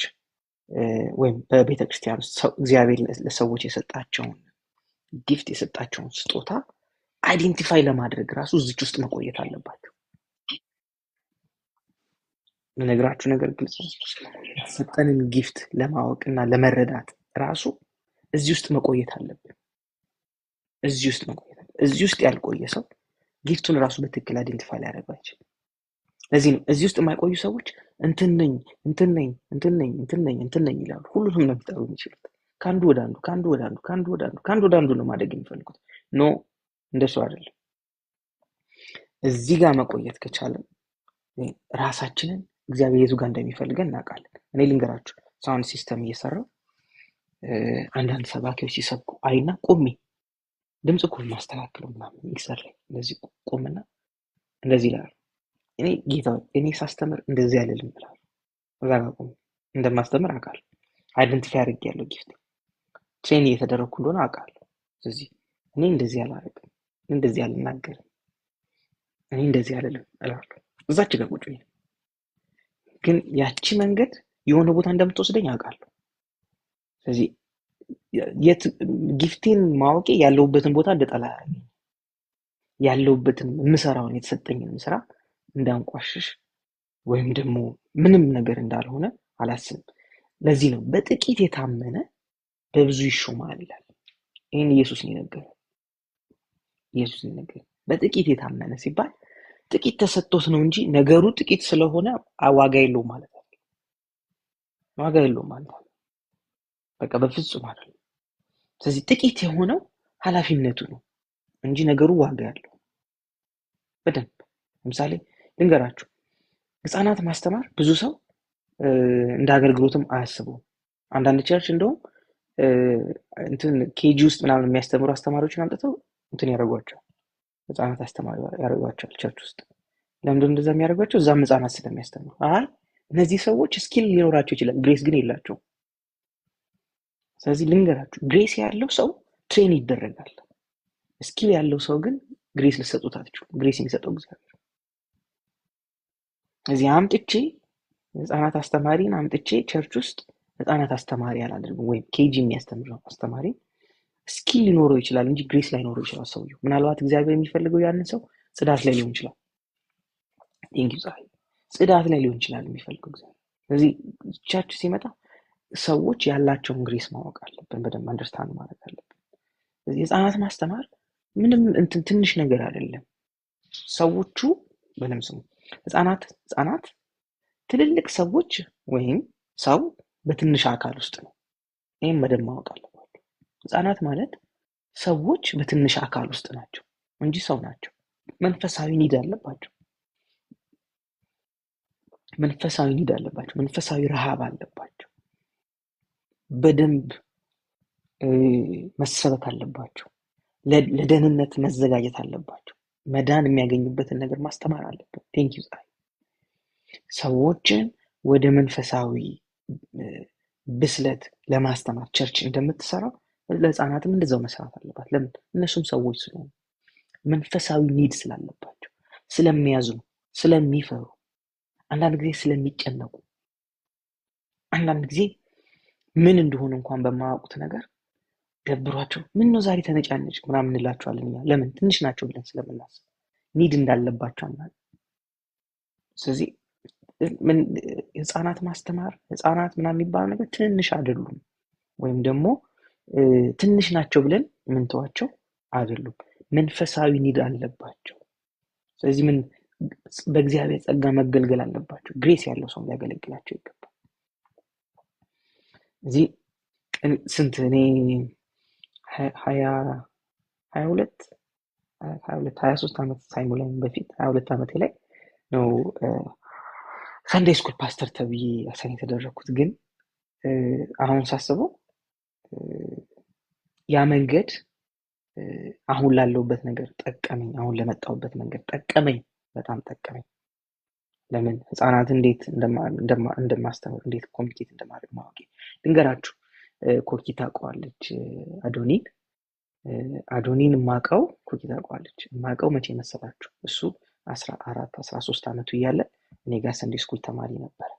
ወይም በቤተክርስቲያን ውስጥ እግዚአብሔር ለሰዎች የሰጣቸውን ጊፍት የሰጣቸውን ስጦታ አይዴንቲፋይ ለማድረግ ራሱ እዚች ውስጥ መቆየት አለባቸው። የምነግራችሁ ነገር ግልጽ ነው። የተሰጠንን ጊፍት ለማወቅና ለመረዳት ራሱ እዚህ ውስጥ መቆየት አለብን። እዚህ ውስጥ መቆየት አለብን። እዚህ ውስጥ ያልቆየ ሰው ጊፍቱን ራሱ በትክክል አይዴንቲፋይ ሊያደርገው አይችልም። ለዚህ ነው እዚህ ውስጥ የማይቆዩ ሰዎች እንትን ነኝ እንትን ነኝ እንትን ነኝ እንትን ነኝ እንትን ነኝ ይላሉ። ሁሉንም ነው ሊጠሩ የሚችሉት። ከአንዱ ወደ አንዱ ከአንዱ ወደ አንዱ ከአንዱ ወደ አንዱ ከአንዱ ወደ አንዱ ነው ማደግ የሚፈልጉት። ኖ እንደሱ አይደለም። እዚህ ጋር መቆየት ከቻለን ራሳችንን እግዚአብሔር የቱ ጋር እንደሚፈልገን እናውቃለን። እኔ ልንገራችሁ፣ ሳውንድ ሲስተም እየሰራው አንዳንድ ሰባኪዎች ሲሰብኩ አይና ቆሜ ድምፅ እኮ ማስተካከለው ምናምን ሚክሰር ላይ እንደዚህ ቆምና እንደዚህ ይላል። እኔ ጌታ እኔ ሳስተምር እንደዚህ አይደለም ብላል። እዛ ጋር ቆሜ እንደማስተምር አውቃለሁ። አይደንቲፋይ አድርጌያለሁ። ጊፍት ትሬን እየተደረግኩ እንደሆነ አውቃለሁ። ስለዚህ እኔ እንደዚህ አላደርግም፣ እንደዚህ አልናገርም፣ እኔ እንደዚህ አይደለም እላለሁ። እዛች ጋር ቁጭ ብዬ ግን ያቺ መንገድ የሆነ ቦታ እንደምትወስደኝ አውቃለሁ። ስለዚህ የት ጊፍቴን ማወቄ ያለውበትን ቦታ እንደጠላ ያደርገኝ፣ ያለውበትን የምሰራውን የተሰጠኝን ስራ እንዳንቋሽሽ ወይም ደግሞ ምንም ነገር እንዳልሆነ አላስብም። ለዚህ ነው በጥቂት የታመነ በብዙ ይሾማል ይላል። ይህን ኢየሱስ ነው የነገረው። ኢየሱስ ነው የነገረው። በጥቂት የታመነ ሲባል ጥቂት ተሰጥቶት ነው እንጂ ነገሩ ጥቂት ስለሆነ ዋጋ የለውም ማለት ነው። ዋጋ የለውም ማለት ነው። በቃ በፍጹም አይደለም። ስለዚህ ጥቂት የሆነው ኃላፊነቱ ነው እንጂ ነገሩ ዋጋ ያለው በደንብ። ለምሳሌ ልንገራችሁ፣ ህፃናት ማስተማር ብዙ ሰው እንደ አገልግሎትም አያስበውም። አንዳንድ ቸርች እንደውም እንትን ኬጂ ውስጥ ምናምን የሚያስተምሩ አስተማሪዎችን አምጥተው እንትን ያደርጓቸዋል፣ ህፃናት አስተማሪ ያደርጓቸዋል ቸርች ውስጥ። ለምንድን እንደዛ የሚያደርጓቸው? እዛም ህፃናት ስለሚያስተምሩ። አይ እነዚህ ሰዎች ስኪል ሊኖራቸው ይችላል፣ ግሬስ ግን የላቸውም። ስለዚህ ልንገራችሁ፣ ግሬስ ያለው ሰው ትሬን ይደረጋል። ስኪል ያለው ሰው ግን ግሬስ ልሰጡት አትችሉም። ግሬስ የሚሰጠው እግዚአብሔር። እዚህ አምጥቼ ህፃናት አስተማሪን አምጥቼ ቸርች ውስጥ ህፃናት አስተማሪ አላደርግም። ወይም ኬጂ የሚያስተምር አስተማሪ ስኪል ሊኖረው ይችላል እንጂ ግሬስ ላይኖረው ይችላል ሰውየው። ምናልባት እግዚአብሔር የሚፈልገው ያንን ሰው ጽዳት ላይ ሊሆን ይችላል። ጽዳት ላይ ሊሆን ይችላል የሚፈልገው እግዚአብሔር። ስለዚህ ቸርች ሲመጣ ሰዎች ያላቸውን ግሬስ ማወቅ አለብን፣ በደንብ አንደርስታንድ ማድረግ አለብን። ስለዚህ ህፃናት ማስተማር ምንም እንትን ትንሽ ነገር አይደለም። ሰዎቹ በደንብ ስሙ። ህፃናት ትልልቅ ሰዎች ወይም ሰው በትንሽ አካል ውስጥ ነው። ይህም በደንብ ማወቅ አለባቸው። ህፃናት ማለት ሰዎች በትንሽ አካል ውስጥ ናቸው እንጂ ሰው ናቸው። መንፈሳዊ ኒድ አለባቸው። መንፈሳዊ ኒድ አለባቸው። መንፈሳዊ ረሃብ አለባቸው። በደንብ መሰበክ አለባቸው። ለደህንነት መዘጋጀት አለባቸው። መዳን የሚያገኙበትን ነገር ማስተማር አለበት። ቴንክ ዩ ዛይ ሰዎችን ወደ መንፈሳዊ ብስለት ለማስተማር ቸርች እንደምትሰራው ለህፃናትም እንደዛው መስራት አለባት። ለምን? እነሱም ሰዎች ስለሆኑ መንፈሳዊ ኒድ ስላለባቸው፣ ስለሚያዝኑ፣ ስለሚፈሩ፣ አንዳንድ ጊዜ ስለሚጨነቁ፣ አንዳንድ ጊዜ ምን እንደሆነ እንኳን በማያውቁት ነገር ደብሯቸው ምን ነው ዛሬ ተነጫነጭ ምናምን እንላቸዋለን እኛ። ለምን? ትንሽ ናቸው ብለን ስለምናስብ ኒድ እንዳለባቸው አናውቅም። ስለዚህ ህፃናት ማስተማር ህፃናት ምናምን የሚባለው ነገር ትንሽ አይደሉም፣ ወይም ደግሞ ትንሽ ናቸው ብለን ምንተዋቸው አይደሉም። መንፈሳዊ ኒድ አለባቸው። ስለዚህ በእግዚአብሔር ጸጋ መገልገል አለባቸው። ግሬስ ያለው ሰው ሊያገለግላቸው ይገባል። እዚህ ስንት እኔ 23 ዓመት ሳይሞላኝ በፊት 22 ዓመቴ ላይ ነው ሰንዴይ ስኩል ፓስተር ተብዬ አሳይን የተደረኩት። ግን አሁን ሳስበው ያ መንገድ አሁን ላለሁበት ነገር ጠቀመኝ። አሁን ለመጣሁበት መንገድ ጠቀመኝ፣ በጣም ጠቀመኝ። ለምን? ህፃናት እንዴት እንደማስተምር እንዴት ኮሚኒኬት እንደማድረግ ማወቅ። ልንገራችሁ፣ ኮኪ ታውቀዋለች አዶኒን የማውቀው ኮኪ ታውቀዋለች። የማውቀው መቼ መሰላችሁ? እሱ 13 ዓመቱ እያለ እኔ ጋር ሰንዴይ ስኩል ተማሪ ነበር።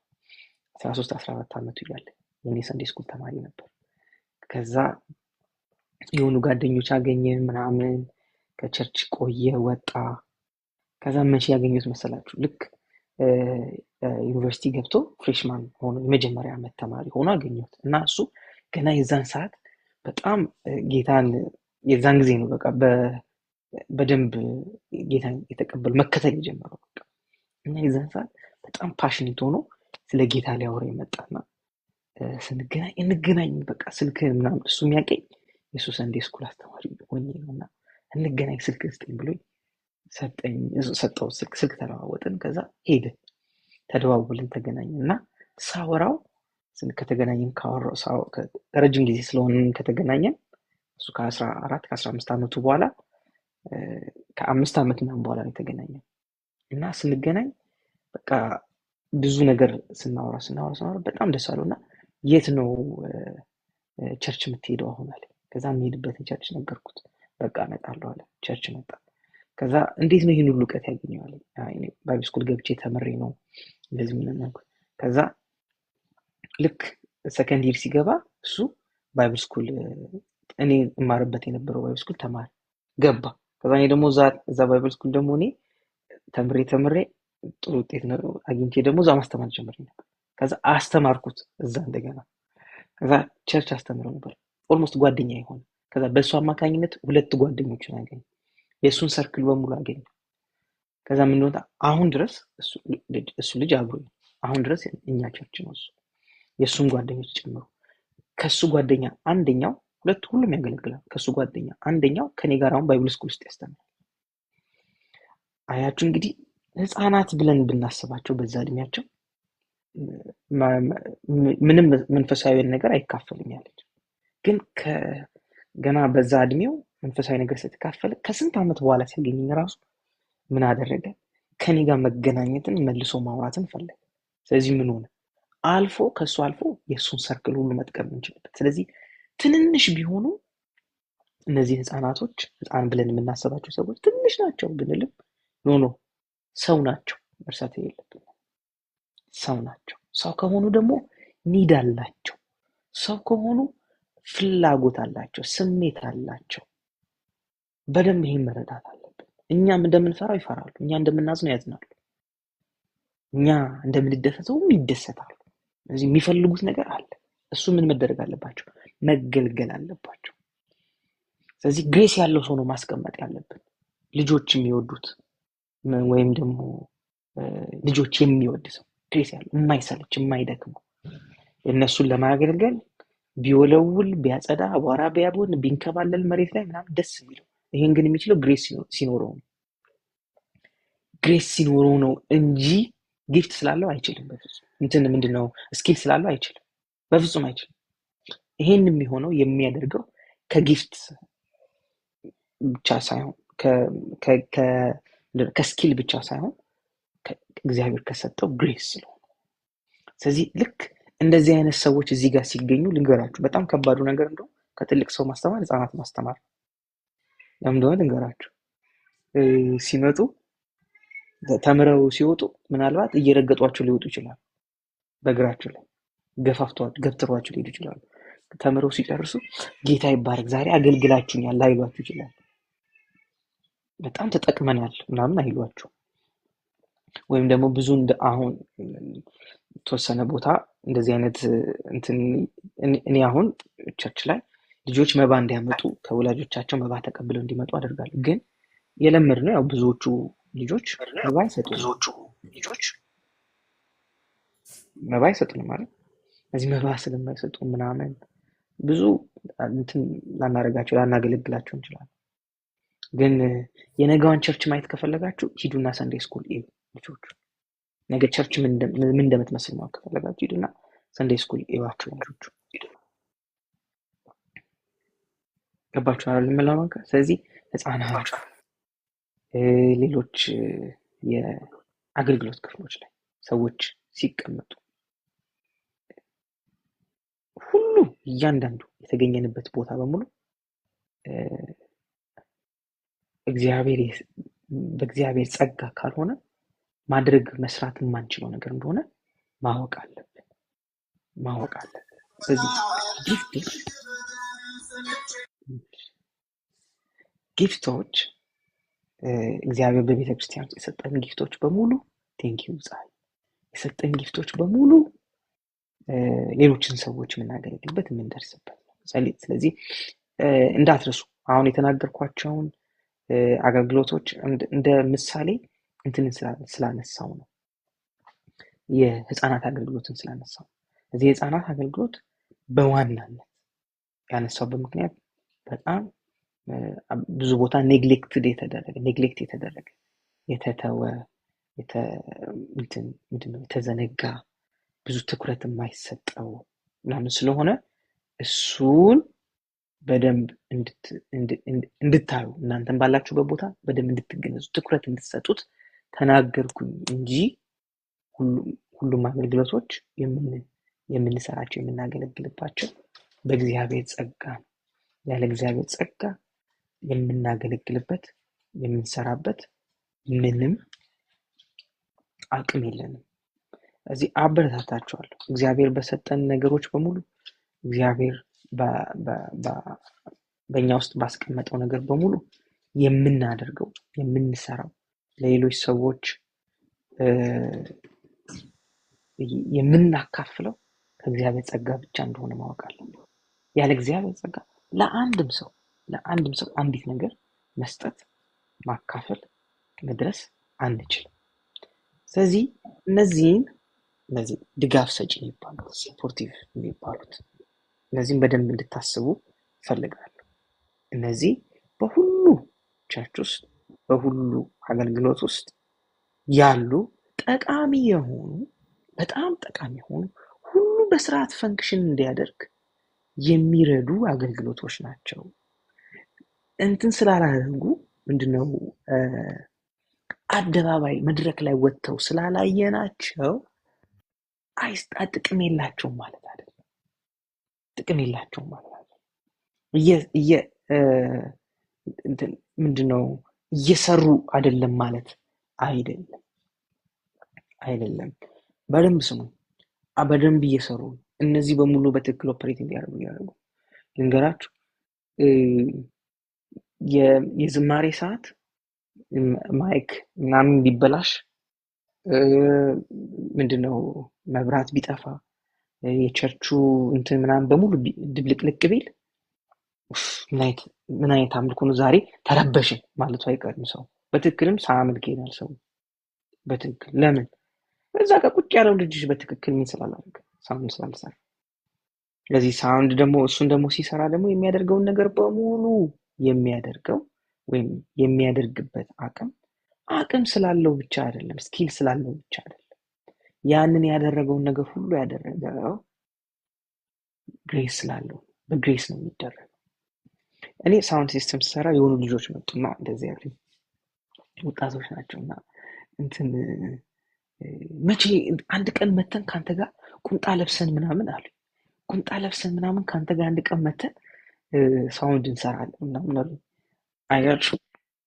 14 ዓመቱ እያለ የኔ ሰንዴይ ስኩል ተማሪ ነበር። ከዛ የሆኑ ጓደኞች አገኘን ምናምን፣ ከቸርች ቆየ ወጣ። ከዛ መቼ ያገኙት መሰላችሁ? ልክ ዩኒቨርሲቲ ገብቶ ፍሬሽማን ሆኖ የመጀመሪያ ዓመት ተማሪ ሆኖ አገኘሁት። እና እሱ ገና የዛን ሰዓት በጣም ጌታን የዛን ጊዜ ነው በቃ በደንብ ጌታን የተቀበሉ መከተል የጀመረው በቃ። እና የዛን ሰዓት በጣም ፓሽኔት ሆኖ ስለ ጌታ ሊያወራ የመጣና ስንገናኝ እንገናኝ በቃ ስልክህን ምናምን፣ እሱ የሚያውቀኝ የእሱ ሰንዴ ስኩል አስተማሪ ሆኜ ነው። እና እንገናኝ ስልክ ስጠኝ ብሎኝ ሰጠው። ስልክ ተለዋወጥን። ከዛ ሄደ፣ ተደዋውልን፣ ተገናኘን። እና ሳወራው ከተገናኘን ረጅም ጊዜ ስለሆነ ከተገናኘን እሱ ከ14 ከ15 ዓመቱ በኋላ ከ5 ዓመት ምናምን በኋላ ነው የተገናኘን። እና ስንገናኝ በቃ ብዙ ነገር ስናወራ በጣም ደስ አለው። እና የት ነው ቸርች የምትሄደው አሁን አለ። ከዛ የምሄድበትን ቸርች ነገርኩት። በቃ እመጣለሁ አለ። ቸርች መጣ። ከዛ እንዴት ነው ይህን ሁሉ እውቀት ያገኘዋል? ባይብል ስኩል ገብቼ ተምሬ ነው እንደዚህ ምን ነው። ከዛ ልክ ሰከንድ ይር ሲገባ እሱ ባይብል ስኩል እኔ እማርበት የነበረው ባይብል ስኩል ተማሪ ገባ። ከዛ እኔ ደግሞ እዛ ባይብል ስኩል ደግሞ እኔ ተምሬ ጥሩ ውጤት ነው አግኝቼ ደግሞ እዛ ማስተማር ጀምሬ ነበር። ከዛ አስተማርኩት እዛ እንደገና። ከዛ ቸርች አስተምረው ነበር። ኦልሞስት ጓደኛ ይሆን። ከዛ በእሱ አማካኝነት 2 ጓደኞችን አገኘ። የእሱን ሰርክል በሙሉ አገኘ። ከዛ ምን ሆነ? አሁን ድረስ እሱ ልጅ አብሮኝ አሁን ድረስ እኛ ቸርች ነው እሱ፣ የእሱን ጓደኞች ጨምሮ። ከሱ ጓደኛ አንደኛው ሁሉም ያገለግላል። ከሱ ጓደኛ አንደኛው ከኔ ጋር አሁን ባይብል ስኩል ውስጥ ያስተምራል። አያችሁ እንግዲህ ህፃናት ብለን ብናስባቸው በዛ እድሜያቸው ምንም መንፈሳዊ ነገር አይካፈልም ያለች፣ ግን ገና በዛ እድሜው መንፈሳዊ ነገር ስትካፈል ከስንት ዓመት በኋላ ሲያገኘኝ ራሱ ምን አደረገ? ከኔ ጋር መገናኘትን መልሶ ማውራትን ፈለገ። ስለዚህ ምን ሆነ? ከሱ አልፎ የእሱን ሰርክል ሁሉ መጥቀም እንችልበት። ስለዚህ ትንንሽ ቢሆኑ እነዚህ ህፃናቶች፣ ህፃን ብለን የምናስባቸው ሰዎች ትንሽ ናቸው ብንልም ኖ ሰው ናቸው፣ መርሳት የሌለብን ሰው ናቸው። ሰው ከሆኑ ደግሞ ኒድ አላቸው። ሰው ከሆኑ ፍላጎት አላቸው፣ ስሜት አላቸው። በደንብ ይሄን መረዳት አለብን። እኛም እንደምንፈራው ይፈራሉ፣ እኛ እንደምናዝነው ያዝናሉ፣ እኛ እንደምንደሰተው ይደሰታሉ። ስለዚህ የሚፈልጉት ነገር አለ። እሱ ምን መደረግ አለባቸው? መገልገል አለባቸው። ስለዚህ ግሬስ ያለው ሰው ነው ማስቀመጥ ያለብን። ልጆች የሚወዱት ወይም ደግሞ ልጆች የሚወድ ሰው ግሬስ ያለው፣ የማይሰለች የማይደክመው፣ እነሱን ለማገልገል ቢወለውል ቢያጸዳ አቧራ ቢያቦን ቢንከባለል መሬት ላይ ምናምን ደስ የሚለው። ይሄን ግን የሚችለው ግሬስ ሲኖረው ነው። ግሬስ ሲኖረው ነው እንጂ ጊፍት ስላለው አይችልም። በፍጹም ምንድነው ስኪል ስላለው አይችልም፣ በፍጹም አይችልም። ይሄን የሚሆነው የሚያደርገው ከጊፍት ብቻ ሳይሆን ከስኪል ብቻ ሳይሆን እግዚአብሔር ከሰጠው ግሬስ ስለሆነ። ስለዚህ ልክ እንደዚህ አይነት ሰዎች እዚህ ጋር ሲገኙ ልንገራችሁ፣ በጣም ከባዱ ነገር እንደው ከትልቅ ሰው ማስተማር ህፃናት ማስተማር ለምን እንደሆነ ልንገራችሁ። ሲመጡ ተምረው ሲወጡ ምናልባት እየረገጧቸው ሊወጡ ይችላሉ። በእግራቸው ላይ ገፍትሯቸው ሊሄዱ ይችላሉ። ተምረው ሲጨርሱ ጌታ ይባረክ ዛሬ አገልግላችሁኛል ላይሏችሁ ይችላል። በጣም ተጠቅመናል ምናምን አይሏችሁ። ወይም ደግሞ ብዙ አሁን ተወሰነ ቦታ እንደዚህ አይነት እኔ አሁን ቸርች ላይ ልጆች መባ እንዲያመጡ ከወላጆቻቸው መባ ተቀብለው እንዲመጡ አደርጋለሁ። ግን የለመድነው ያው ብዙዎቹ ልጆች መባ አይሰጡንም ማለት እዚህ መባ ስለማይሰጡ ምናምን ብዙ ላናገለግላቸው እንችላለን። ግን የነገዋን ቸርች ማየት ከፈለጋችሁ ሂዱና ሰንዴ ስኩል እዩ። ልጆቹ ነገ ቸርች ምን እንደምትመስል ማወቅ ከፈለጋችሁ ሂዱና ሰንዴ ስኩል እዩዋቸው። ልጆቹ ገባችሁ አይደል? የምለው ነገር። ስለዚህ ህፃናት፣ ሌሎች የአገልግሎት ክፍሎች ላይ ሰዎች ሲቀመጡ ሁሉ እያንዳንዱ የተገኘንበት ቦታ በሙሉ በእግዚአብሔር ጸጋ ካልሆነ ማድረግ መስራት የማንችለው ነገር እንደሆነ ማወቅ አለብን። ስለዚህ ጊፍቶች እግዚአብሔር በቤተ ክርስቲያን ውስጥ የሰጠን ጊፍቶች በሙሉ ቴንኪው ፀሐይ የሰጠን ጊፍቶች በሙሉ ሌሎችን ሰዎች የምናገለግልበት የምንደርስበት ነው። ስለዚህ እንዳትረሱ አሁን የተናገርኳቸውን አገልግሎቶች እንደ ምሳሌ እንትንን ስላነሳው ነው። የህፃናት አገልግሎትን ስላነሳው እዚህ የህፃናት አገልግሎት በዋናነት ያነሳውበት ምክንያት በጣም ብዙ ቦታ ኔግሌክት የተደረገ የተተወ የተዘነጋ ብዙ ትኩረት የማይሰጠው ምናምን ስለሆነ እሱን በደንብ እንድታዩ እናንተም ባላችሁበት ቦታ በደንብ እንድትገነዙ ትኩረት እንድትሰጡት ተናገርኩኝ እንጂ ሁሉም አገልግሎቶች የምንሰራቸው የምናገለግልባቸው በእግዚአብሔር ጸጋ ነው። ያለ እግዚአብሔር ጸጋ የምናገለግልበት የምንሰራበት ምንም አቅም የለንም። እዚህ አበረታታችኋለሁ። እግዚአብሔር በሰጠን ነገሮች በሙሉ እግዚአብሔር በእኛ ውስጥ ባስቀመጠው ነገር በሙሉ የምናደርገው የምንሰራው ለሌሎች ሰዎች የምናካፍለው ከእግዚአብሔር ጸጋ ብቻ እንደሆነ ማወቅ አለብን። ያለ እግዚአብሔር ጸጋ ለአንድም ሰው አንዲት ነገር መስጠት ማካፈል መድረስ አንችልም። ስለዚህ እነዚህ ድጋፍ ሰጪ የሚባሉት ሰፖርቲቭ የሚባሉት እነዚህም በደንብ እንድታስቡ ፈልጋለሁ። እነዚህ በሁሉ ቸርች ውስጥ በሁሉ አገልግሎት ውስጥ ያሉ ጠቃሚ የሆኑ በጣም ጠቃሚ የሆኑ ሁሉ በስርዓት ፈንክሽን እንዲያደርግ የሚረዱ አገልግሎቶች ናቸው። እንትን ስላላደረጉ ምንድነው አደባባይ መድረክ ላይ ወጥተው ስላላየናቸው ጥቅም የላቸውም ማለት አይደለም። ምንድነው እየሰሩ አይደለም ማለት አይደለም። በደንብ ስሙ። በደንብ እየሰሩ እነዚህ በሙሉ በትክክል ኦፕሬት እንዲያደርጉ ልንገራችሁ። የዝማሬ ሰዓት ማይክ ምናምን ቢበላሽ ምንድነው መብራት ቢጠፋ የቸርቹ እንትን ምናምን በሙሉ ድብልቅልቅ ቢል ምን አይነት አምልኮ ነው ዛሬ ተረበሽን ማለቱ አይቀርም። ሰው በትክክልም ሳያመልክ ይሄዳል። ሰው በትክክል ለምን እዛ ጋር ቁጭ ያለው ልጅ በትክክል ምን ስላላደረገ ሳውንድ ስላልሰራ። ስለዚህ ሳውንድ ደግሞ እሱን ደግሞ ሲሰራ ደግሞ የሚያደርገውን ነገር በሙሉ የሚያደርገው ወይም የሚያደርግበት አቅም ስላለው ብቻ አይደለም፣ ስኪል ስላለው ብቻ አይደለም። ያንን ያደረገውን ነገር ሁሉ ያደረገው ግሬስ ስላለው በግሬስ ነው የሚደረገው። እኔ ሳውንድ ሲስተም ስሰራ የሆኑ ልጆች መጡና እንደዚህ ያሉኝ ወጣቶች ናቸውና መቼ አንድ ቀን መተን ካንተ ጋር ቁምጣ ለብሰን ምናምን አሉኝ። ቁምጣ ለብሰን ምናምን ካንተ ጋር አንድ ቀን መተን ሳውንድ እንሰራለን ምናምን አሉ። አያችሁ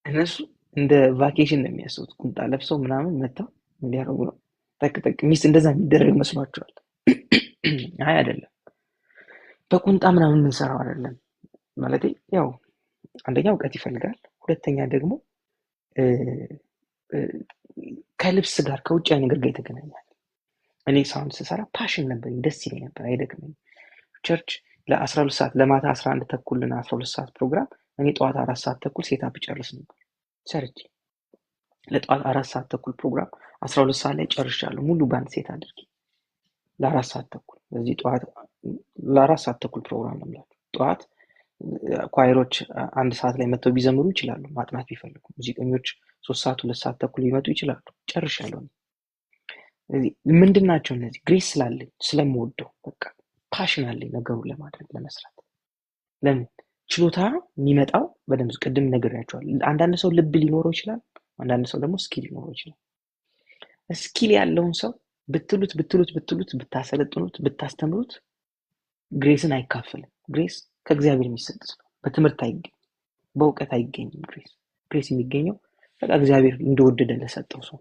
እነሱ እንደ ቫኬሽን ነው የሚያስቡት። ቁምጣ ለብሰው ምናምን መተው እንዲያደርጉ ነው። ጠቅጠቅ ሚስት እንደዛ የሚደረግ መስሏቸዋል። አይ አይደለም። በቁምጣ ምናምን የምንሰራው አይደለም። ማለት ያው አንደኛ እውቀት ይፈልጋል፣ ሁለተኛ ደግሞ ከልብስ ጋር ከውጫዊ ነገር ጋር የተገናኛል። እኔ ሳውንድ ስሰራ ፓሽን ነበር፣ ደስ ይለኝ ነበር፣ አይደክመኝ። ቸርች ለ12 ሰዓት ለማታ 11 ተኩልና 12 ሰዓት ፕሮግራም እኔ ጠዋት 4 ሰዓት ተኩል ሴታፕ ጨርስ ነበር ሰርቼ። ለጠዋት 4 ሰዓት ተኩል ፕሮግራም 12 ሰዓት ላይ ጨርሻለሁ። ሙሉ ባንድ ሴት አድርጌ ለ4 ሰዓት ተኩል በዚህ ጠዋት ለ4 ሰዓት ተኩል ፕሮግራም ነው ማለት። ጠዋት ኳይሮች 1 ሰዓት ላይ መተው ቢዘምሩ ይችላሉ ማጥናት ቢፈልጉ። ሙዚቀኞች 3 ሰዓት 2 ሰዓት ተኩል ሊመጡ ይችላሉ። ጨርሻለሁ። ስለዚህ ምንድናቸው እነዚህ? ግሬስ ስላለኝ ስለምወደው በቃ ፓሽን አለኝ ነገሩን ለማድረግ ለመስራት። ለምን ችሎታ የሚመጣው በደንብ ቅድም ነግሬያቸዋለሁ። አንዳንድ ሰው ልብ ሊኖረው ይችላል፣ አንዳንድ ሰው ደግሞ ስኪል ሊኖረው ይችላል። ስኪል ያለውን ሰው ብትሉት ብታሰለጥኑት ብታስተምሩት ግሬስን አይካፈልም። ግሬስ ከእግዚአብሔር የሚሰጥ ነው። በትምህርት አይገኝም፣ በእውቀት አይገኝም። ግሬስ የሚገኘው በቃ እግዚአብሔር እንደወደደ ለሰጠው ሰው።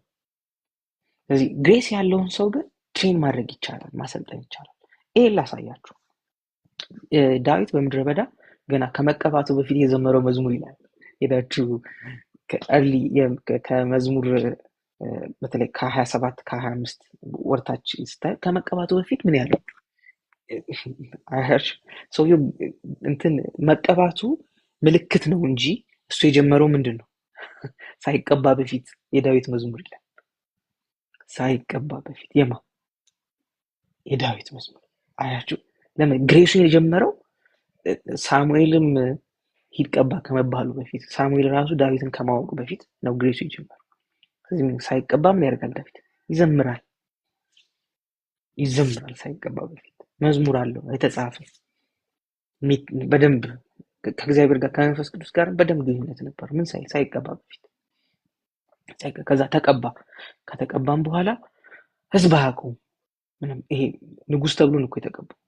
ስለዚህ ግሬስ ያለውን ሰው ግን ትሬን ማድረግ ይቻላል፣ ማሰልጠን ይቻላል። ይሄን ላሳያችሁ። ዳዊት በምድረ በዳ ገና ከመቀባቱ በፊት የዘመረው መዝሙር ይላል። ሄዳችሁ ከአርሊ ከመዝሙር በተለይ ከ27 ከ25 ወርታች ስታይ ከመቀባቱ በፊት ምን ያለው አይሄርሽ ሰውየው እንትን መቀባቱ ምልክት ነው እንጂ እሱ የጀመረው ምንድን ነው? ሳይቀባ በፊት የዳዊት መዝሙር ይላል። ሳይቀባ በፊት የዳዊት መዝሙር አያችሁ። ለምን ግሬሱን የጀመረው ሳሙኤልም ሂድ ቀባ ከመባሉ በፊት ሳሙኤል ራሱ ዳዊትን ከማወቁ በፊት ነው ግሬሱ የጀመረው። ስለዚህ ሳይቀባ ምን ያደርጋል? ዳዊት ይዘምራል ሳይቀባ በፊት መዝሙር አለው የተጻፈ በደንብ ከእግዚአብሔር ጋር ከመንፈስ ቅዱስ ጋር በደንብ ግንኙነት ነበር። ምን ሳይቀባ በፊት ከዛ ተቀባ። ከተቀባም በኋላ ህዝብ አያውቀውም ምንም። ይሄ ንጉስ ተብሎ ነው እኮ የተቀባው።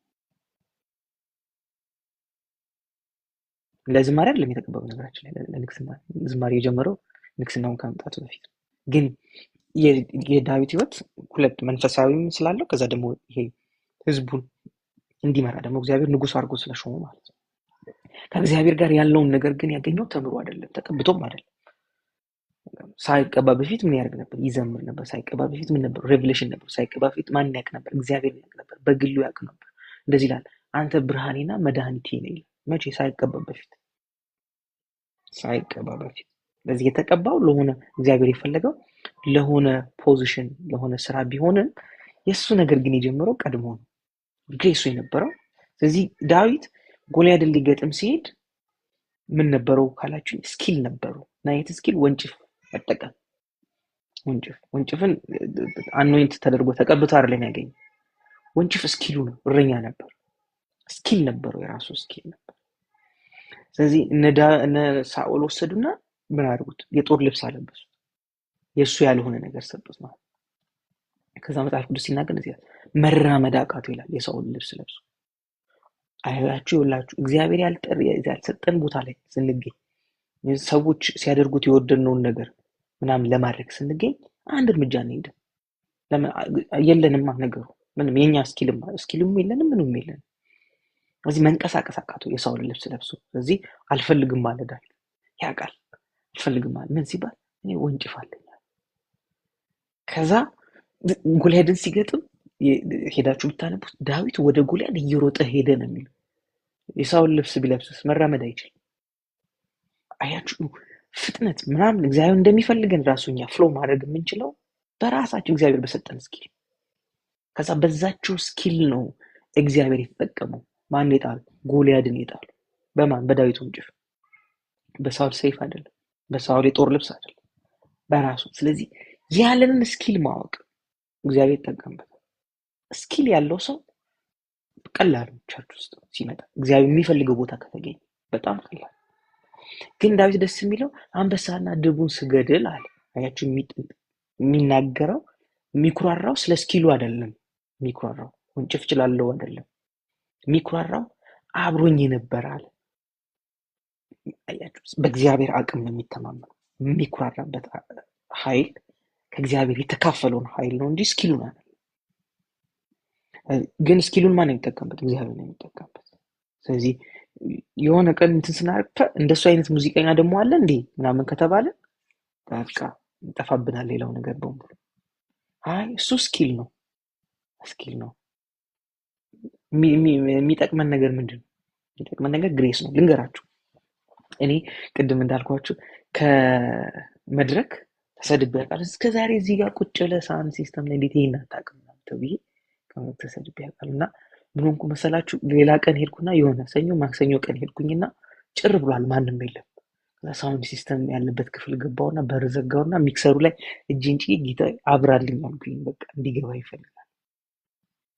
ለዝማሬ አይደለም የተቀባው። ነገራችን ላይ ለንግስና ዝማሬ የጀመረው ንግስናውን ከመምጣቱ በፊት ግን የዳዊት ህይወት ሁለት መንፈሳዊም ስላለው ከዛ ደግሞ ይሄ ህዝቡን እንዲመራ ደግሞ እግዚአብሔር ንጉስ አድርጎ ስለሾመው ማለት ነው። ከእግዚአብሔር ጋር ያለውን ነገር ግን ያገኘው ተምሮ አይደለም፣ ተቀብቶም አይደለም። ሳይቀባ በፊት ምን ያደርግ ነበር? ይዘምር ነበር። ሳይቀባ በፊት ምን ነበር? ሬቨሌሽን ነበር። ሳይቀባ በፊት ማን ያውቅ ነበር? እግዚአብሔር ያውቅ ነበር፣ በግሉ ያውቅ ነበር። እንደዚህ ይላል፣ አንተ ብርሃኔና መድኃኒቴ ነህ። መቼ? ሳይቀባ በፊት። ሳይቀባ በፊት። ስለዚህ የተቀባው ለሆነ እግዚአብሔር የፈለገው ለሆነ ፖዚሽን ለሆነ ስራ ቢሆንም የእሱ ነገር ግን የጀመረው ቀድሞ ነው፣ ግሬሱ የነበረው። ስለዚህ ዳዊት ጎልያድን ሊገጥም ሲሄድ ምን ነበረው ካላችሁ ስኪል ነበረው። እና የት ስኪል? ወንጭፍ መጠቀም። ወንጭፍን አኖይንት ተደርጎ ተቀብቶ አይደለም ያገኘው። ወንጭፍ ስኪሉ ነው። እረኛ ነበር፣ ስኪል ነበረው፣ የራሱ ስኪል ነበር። ስለዚህ እነ ሳኦል ወሰዱና ምን አድርጉት? የጦር ልብስ አለበሱት፣ የእሱ ያልሆነ ነገር ሰጡት ማለት። ከዛ መጽሐፍ ቅዱስ ሲናገር እንደዚህ መራመድ አቃተው ይላል፣ የሳኦል ልብስ ለብሶ። አይላችሁ ይላችሁ እግዚአብሔር ያልሰጠን ቦታ ላይ ስንገኝ ሰዎች ሲያደርጉት የወደድነውን ነገር ምናምን ለማድረግ ስንገኝ አንድ እርምጃ እንሄድ። ለምን የለንማ ነገሩ ምንም የኛ ስኪልም የለንም ምንም የለንም። እዚህ መንቀሳቀስ አቃተው የሳኦል ልብስ ለብሶ። ስለዚህ አልፈልግም ማለት ዳዊት ያውቃል። አልፈልግም ማለት ምን ሲባል እኔ ወንጭፍ አለኝ። ከዛ ጎልያድን ሲገጥም ሄዳችሁ ብታነቡት ዳዊት ወደ ጎልያድ እየሮጠ ሄደ ነው የሚለው። የሳኦል ልብስ ቢለብስስ መራመድ አይችልም። አያችሁ ፍጥነት ምናምን እግዚአብሔር እንደሚፈልገን ራሱኛ ፍሎ ማድረግ የምንችለው በራሳችን እግዚአብሔር በሰጠን ስኪል። ከዛ በዛችሁ ስኪል ነው እግዚአብሔር የተጠቀመው። ማን የጣሉ? ጎልያድን የጣሉ። በማን? በዳዊት ወንጭፍ። በሳኦል ሰይፍ አይደለም፣ በሳኦል የጦር ልብስ አይደለም፣ በራሱ። ስለዚህ ያለንን ስኪል ማወቅ እግዚአብሔር ይጠቀምበታል። ስኪል ያለው ሰው ቀላል ቸርች ውስጥ ሲመጣ እግዚአብሔር የሚፈልገው ቦታ ከተገኘ በጣም ቀላል። ግን ዳዊት ደስ የሚለው አንበሳና ድቡን ስገድል አለ። አያችሁ የሚናገረው የሚኩራራው ስለ ስኪሉ አይደለም። የሚኩራራው ወንጭፍ እችላለሁ አይደለም። የሚኩራራው አብሮኝ የነበረ አለ። አያችሁ በእግዚአብሔር አቅም ነው የሚተማመነው። የሚኩራራበት ኃይል ከእግዚአብሔር የተካፈለውን ኃይል ነው እንጂ ስኪሉን አይደለም። ግን ስኪሉን ማን ነው የሚጠቀምበት? እግዚአብሔር ነው የሚጠቀምበት። ስለዚህ የሆነ ቀን እንትን ስናደርግ እንደሱ አይነት ሙዚቀኛ ደግሞ አለ እንዴ ምናምን ከተባለ በቃ ይጠፋብናል ሌላው ነገር በሙሉ። አይ እሱ ስኪል ነው። የሚጠቅመን ነገር ምንድን ነው? የሚጠቅመን ነገር ግሬስ ነው። ልንገራችሁ፣ እኔ ቅድም እንዳልኳችሁ ከመድረክ ተሰድቤ ያውቃለሁ። እስከ ዛሬ እዚህ ጋር ቁጭ ብለህ ሳውንድ ሲስተም ላይ እንዴት ይሄን አታውቅም ተብዬ ተሰድቤ ያውቃለሁ። እና ምን ሆንኩ መሰላችሁ? ሌላ ቀን ሄድኩና የሆነ ሰኞ ማክሰኞ ቀን ሄድኩኝና ጭር ብሏል፣ ማንም የለም። ሳውንድ ሲስተም ያለበት ክፍል ገባውና በር ዘጋውና ሚክሰሩ ላይ እጄን ጭዬ ጌታ አብራልኝ አልኩኝ። በቃ እንዲገባ ይፈልጋል፣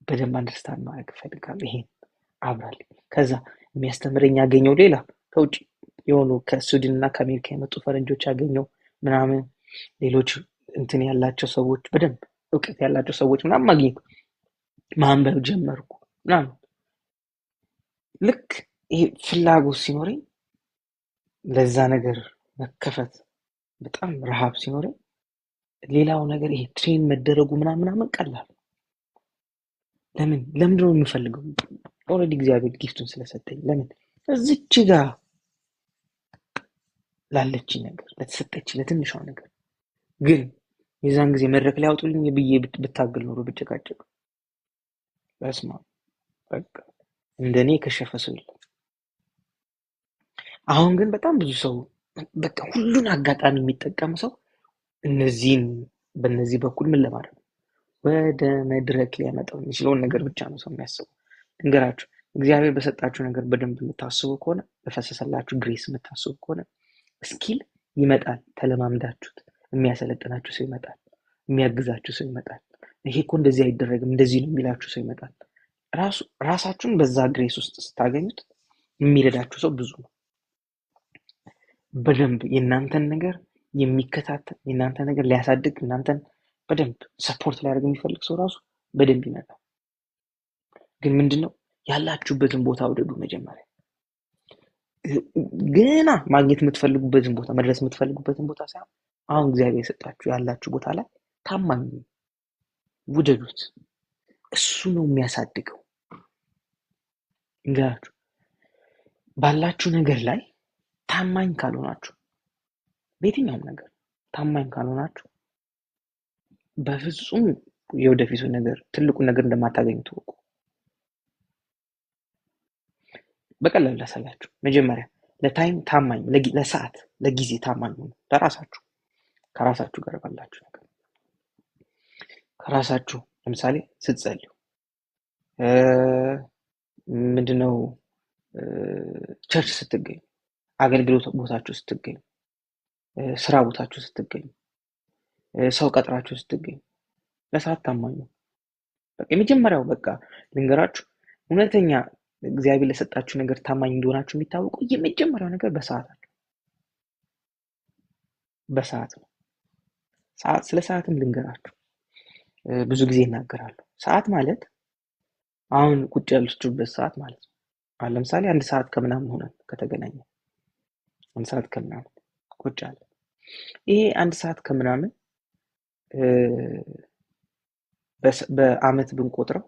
በደንብ አንደርስታንድ ማድረግ ይፈልጋል። ይሄን አብራልኝ። ከዛ የሚያስተምረኝ ያገኘው ሌላ ከውጭ የሆኑ ከስዊድን እና ከአሜሪካ የመጡ ፈረንጆች ያገኘው ምናምን ሌሎች እንትን ያላቸው ሰዎች በደንብ እውቀት ያላቸው ሰዎች ምናምን ማግኘት ማንበብ ጀመርኩ ምናምን። ልክ ይሄ ፍላጎት ሲኖረኝ ለዛ ነገር መከፈት በጣም ረሃብ ሲኖረኝ ሌላው ነገር ይሄ ትሬን መደረጉ ምናምን ቀላል። ለምንድን ነው የምፈልገው? ኦልሬዲ እግዚአብሔር ጊፍቱን ስለሰጠኝ ለምን እዚች ጋር ላለች ነገር ለተሰጠች ለትንሿ ነገር ግን የዛን ጊዜ መድረክ ላይ አውጡልኝ ብዬ ብታገል ኖሮ ብጨቃጨቅ በስማ በቃ እንደኔ የከሸፈ ሰው የለም። አሁን ግን በጣም ብዙ ሰው በቃ ሁሉን አጋጣሚ የሚጠቀም ሰው በእነዚህ በኩል ምን ለማድረግ ወደ መድረክ ሊያመጣው የሚችለውን ነገር ብቻ ነው ሰው የሚያስበው። እንገራችሁ እግዚአብሔር በሰጣችሁ ነገር በደንብ የምታስቡ ከሆነ በፈሰሰላችሁ ግሬስ የምታስቡ ከሆነ ስኪል ይመጣል። ተለማምዳችሁት የሚያሰለጥናችሁ ሰው ይመጣል። የሚያግዛችሁ ሰው ይመጣል። ይሄ እኮ እንደዚህ አይደረግም እንደዚህ ነው የሚላችሁ ሰው ይመጣል። ራሳችሁን በዛ ግሬስ ውስጥ ስታገኙት የሚረዳችሁ ሰው ብዙ ነው። በደንብ የእናንተን ነገር የሚከታተል የእናንተ ነገር ሊያሳድግ እናንተን በደንብ ሰፖርት ሊያደርግ የሚፈልግ ሰው ራሱ በደንብ ይመጣል። ግን ምንድነው ያላችሁበትን ቦታ ውደዱ። መጀመሪያ ገና ማግኘት የምትፈልጉበትን ቦታ መድረስ የምትፈልጉበትን ቦታ ሳይሆን አሁን እግዚአብሔር የሰጣችሁ ያላችሁ ቦታ ላይ ታማኝ ውደዱት። እሱ ነው የሚያሳድገው። እንገራችሁ ባላችሁ ነገር ላይ ታማኝ ካልሆናችሁ በየትኛውም ነገር ታማኝ ካልሆናችሁ በፍጹም የወደፊቱን ነገር ትልቁን ነገር እንደማታገኙ ተወቁ። በቀላሉ ላሳያችሁ። መጀመሪያ ለታይም ታማኝ፣ ለሰዓት ለጊዜ ታማኝ ሆኑ። ለራሳችሁ ከራሳችሁ ጋር ባላችሁ ነገር ከራሳችሁ ለምሳሌ ስትጸልዩ ምንድነው ቸርች ስትገኙ፣ አገልግሎት ቦታችሁ ስትገኙ፣ ስራ ቦታችሁ ስትገኙ፣ ሰው ቀጥራችሁ ስትገኙ ለሰዓት ታማኝ ነው። በቃ የመጀመሪያው በቃ ልንገራችሁ እውነተኛ እግዚአብሔር ለሰጣችሁ ነገር ታማኝ እንደሆናችሁ የሚታወቀው የመጀመሪያው ነገር በሰዓት ነው። ስለ ሰዓትም ልንገራችሁ ብዙ ጊዜ እናገራለሁ። ሰዓት ማለት አሁን ቁጭ ያላችሁበት ሰዓት ማለት ነው። አሁን ለምሳሌ 1 ሰዓት ከምናምን ሆነን ከተገናኘ 1 ሰዓት ከምናምን ቁጭ አለ። ይሄ 1 ሰዓት ከምናምን በአመት ብንቆጥረው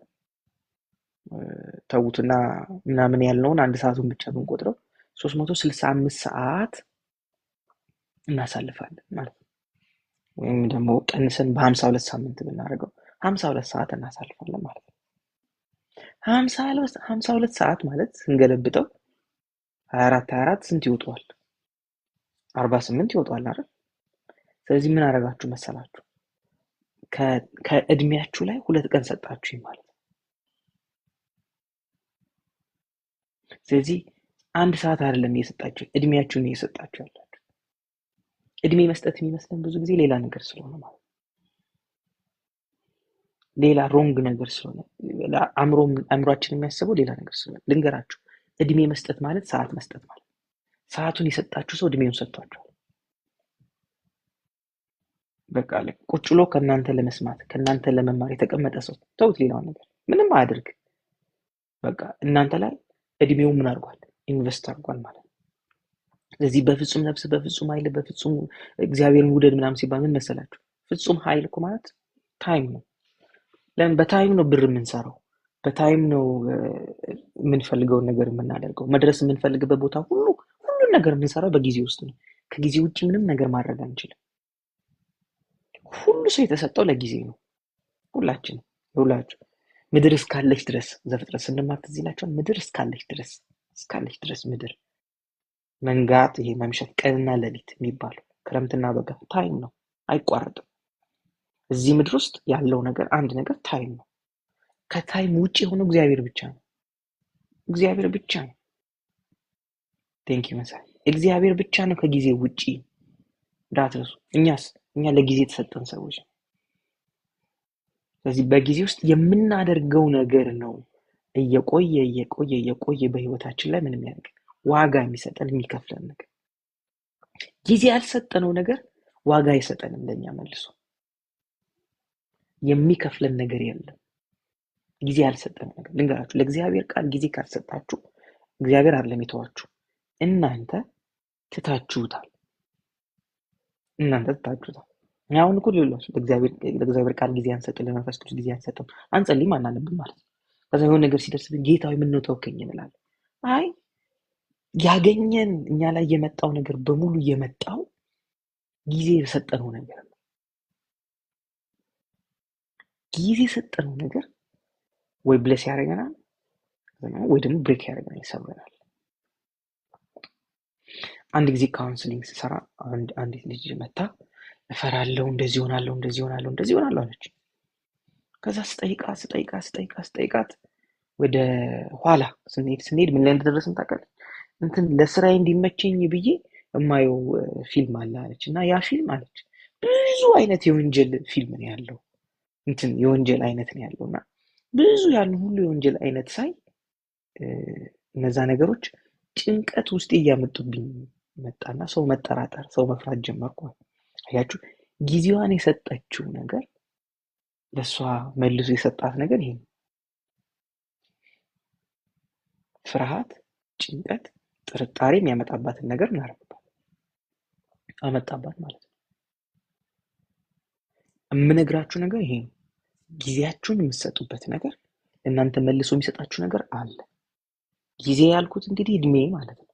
ተውትና ምናምን ያልነውን 1 ሰዓቱን ብቻ ብንቆጥረው 365 ሰዓት እናሳልፋለን ማለት ነው። ወይም ደግሞ ቀንሰን በ52 ሳምንት ብናደርገው 52 ሰዓት እናሳልፋለን ማለት ነው። 52 ሰዓት ማለት ስንገለብጠው 24 ስንት ይወጣዋል? 48 ይወጣዋል አይደል? ስለዚህ ምን አደረጋችሁ መሰላችሁ? ከእድሜያችሁ ላይ 2 ቀን ሰጣችሁ ማለት ነው። ስለዚህ 1 ሰዓት አይደለም እየሰጣችሁ እድሜያችሁን እየሰጣችሁ ያላችሁ። እድሜ መስጠት የሚመስለን ብዙ ጊዜ ሌላ ነገር ስለሆነ ማለት ነው። ሌላ ሮንግ ነገር ስለሆነ አእምሯችን የሚያስበው ሌላ ነገር ስለሆነ ልንገራችሁ፣ እድሜ መስጠት ማለት ሰዓት መስጠት ማለት። ሰዓቱን የሰጣችሁ ሰው እድሜውን ሰጥቷችኋል። በቃ ቁጭ ብሎ ከእናንተ ለመስማት ከእናንተ ለመማር የተቀመጠ ሰው ተውት፣ ሌላውን ነገር ምንም አያድርግ። በቃ እናንተ ላይ እድሜው ምን አድርጓል? ኢንቨስት አድርጓል ማለት ነው። ስለዚህ በፍጹም ነፍስ፣ በፍጹም ኃይል፣ በፍጹም እግዚአብሔርን ውደድ ምናምን ሲባል ምን መሰላችሁ? ፍጹም ኃይል እኮ ማለት ታይም ነው። ለምን? በታይም ነው ብር የምንሰራው፣ በታይም ነው የምንፈልገውን ነገር የምናደርገው። መድረስ የምንፈልግበት ቦታ ሁሉን ነገር የምንሰራው በጊዜ ውስጥ ነው። ከጊዜ ውጭ ምንም ነገር ማድረግ አንችልም። ሁሉ ሰው የተሰጠው ለጊዜ ነው። ሁላችን ምድር እስካለች ድረስ ዘፍጥረት ስንማር ትዝ ይላችኋል። ምድር እስካለች ድረስ ምድር መንጋት፣ ይሄ መምሸት፣ ቀንና ሌሊት የሚባለው ክረምትና በጋ ታይም ነው፣ አይቋረጥም። እዚህ ምድር ውስጥ ያለው ነገር አንድ ነገር ታይም ነው። ከታይም ውጪ የሆነው እግዚአብሔር ብቻ ነው። ቴንክ ዩ መሳይ። እግዚአብሔር ብቻ ነው ከጊዜ ውጪ እንዳትረሱ። እኛ ለጊዜ የተሰጠን ሰዎች ነው። ስለዚህ በጊዜ ውስጥ የምናደርገው ነገር ነው እየቆየ በህይወታችን ላይ ምንም ያደርግ ዋጋ የሚሰጠን የሚከፍለን ነገር። ጊዜ ያልሰጠነው ነገር ዋጋ አይሰጠንም ለኛ መልሶ የሚከፍለን ነገር የለም። ጊዜ ያልሰጠነው ነገር ልንገራችሁ፣ ለእግዚአብሔር ቃል ጊዜ ካልሰጣችሁ እግዚአብሔር አይደለም የተዋችሁ፣ እናንተ ትታችሁታል። አሁን እኮ ሌሎች ለእግዚአብሔር ቃል ጊዜ አንሰጥም፣ ለመንፈስ ቅዱስ ጊዜ አንሰጥም፣ አንጸልይም፣ አናነብም ማለት ነው። ከዛ የሆነ ነገር ሲደርስብን ጌታዊ ምን ነው ተውከኝ እንላለን። አይ ያገኘን እኛ ላይ የመጣው ነገር በሙሉ የመጣው ጊዜ የሰጠነው ነገር ነው። ጊዜ የሰጠነው ነገር ወይ ብለስ ያደርገናል ወይ ደግሞ ብሬክ ያደርገናል፣ ይሰብረናል። አንድ ጊዜ ካውንስሊንግ ስሰራ አንዲት ልጅ መታ እፈራለሁ፣ እንደዚህ ሆናለሁ፣ እንደዚህ ሆናለሁ፣ እንደዚህ ሆናለሁ አለች። ከዛ ስጠይቃት ወደ ኋላ ስንሄድ ምን ላይ እንደደረስን ታውቃለች? እንትን ለስራዬ እንዲመቸኝ ብዬ የማየው ፊልም አለ አለች። እና ያ ፊልም አለች ብዙ አይነት የወንጀል ፊልም ነው ያለው፣ እንትን የወንጀል አይነት ነው ያለው። እና ብዙ ያን ሁሉ የወንጀል አይነት ሳይ እነዛ ነገሮች ጭንቀት ውስጥ እያመጡብኝ መጣና ሰው መጠራጠር፣ ሰው መፍራት ጀመርኩ። አያችሁ፣ ጊዜዋን የሰጠችው ነገር ለእሷ መልሶ የሰጣት ነገር ይሄ ነው። ፍርሃት፣ ጭንቀት፣ ጥርጣሬ የሚያመጣባትን ነገር እናደርግባት አመጣባት ማለት ነው። የምነግራችሁ ነገር ይሄ ነው። ጊዜያችሁን የምትሰጡበት ነገር እናንተ መልሶ የሚሰጣችሁ ነገር አለ። ጊዜ ያልኩት እንግዲህ እድሜ ማለት ነው።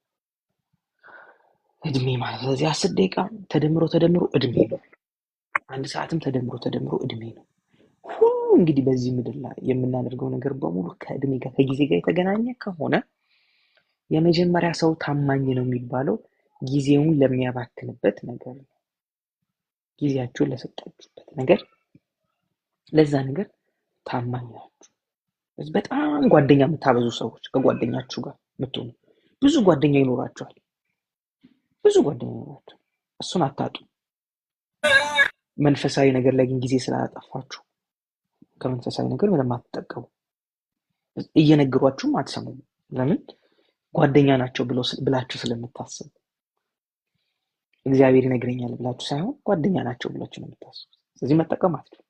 እድሜ ማለት ስለዚህ 10 ደቂቃ ተደምሮ እድሜ ነው። 1 ሰዓትም ተደምሮ እድሜ ነው። ሁሉ እንግዲህ በዚህ ምድር ላይ የምናደርገው ነገር በሙሉ ከእድሜ ጋር ከጊዜ ጋር የተገናኘ ከሆነ የመጀመሪያ ሰው ታማኝ ነው የሚባለው ጊዜውን ለሚያባክንበት ነገር ነው። ጊዜያችሁን ለሰጣችሁበት ነገር፣ ለዛ ነገር ታማኝ ናችሁ። በጣም ጓደኛ የምታበዙ ሰዎች፣ ከጓደኛችሁ ጋር የምትሆኑ ብዙ ጓደኛ ይኖራችኋል። እሱን አታጡ። መንፈሳዊ ነገር ላይ ግን ጊዜ ስላጠፋችሁ ከመንፈሳዊ ነገር ምንም አትጠቀሙ። እየነገሯችሁም አትሰሙም። ለምን? ጓደኛ ናቸው ብላችሁ ስለምታስቡ። እግዚአብሔር ይነግረኛል ብላችሁ ሳይሆን ጓደኛ ናቸው ብላችሁ ነው የምታስቡት። ስለዚህ መጠቀም አትችሉ።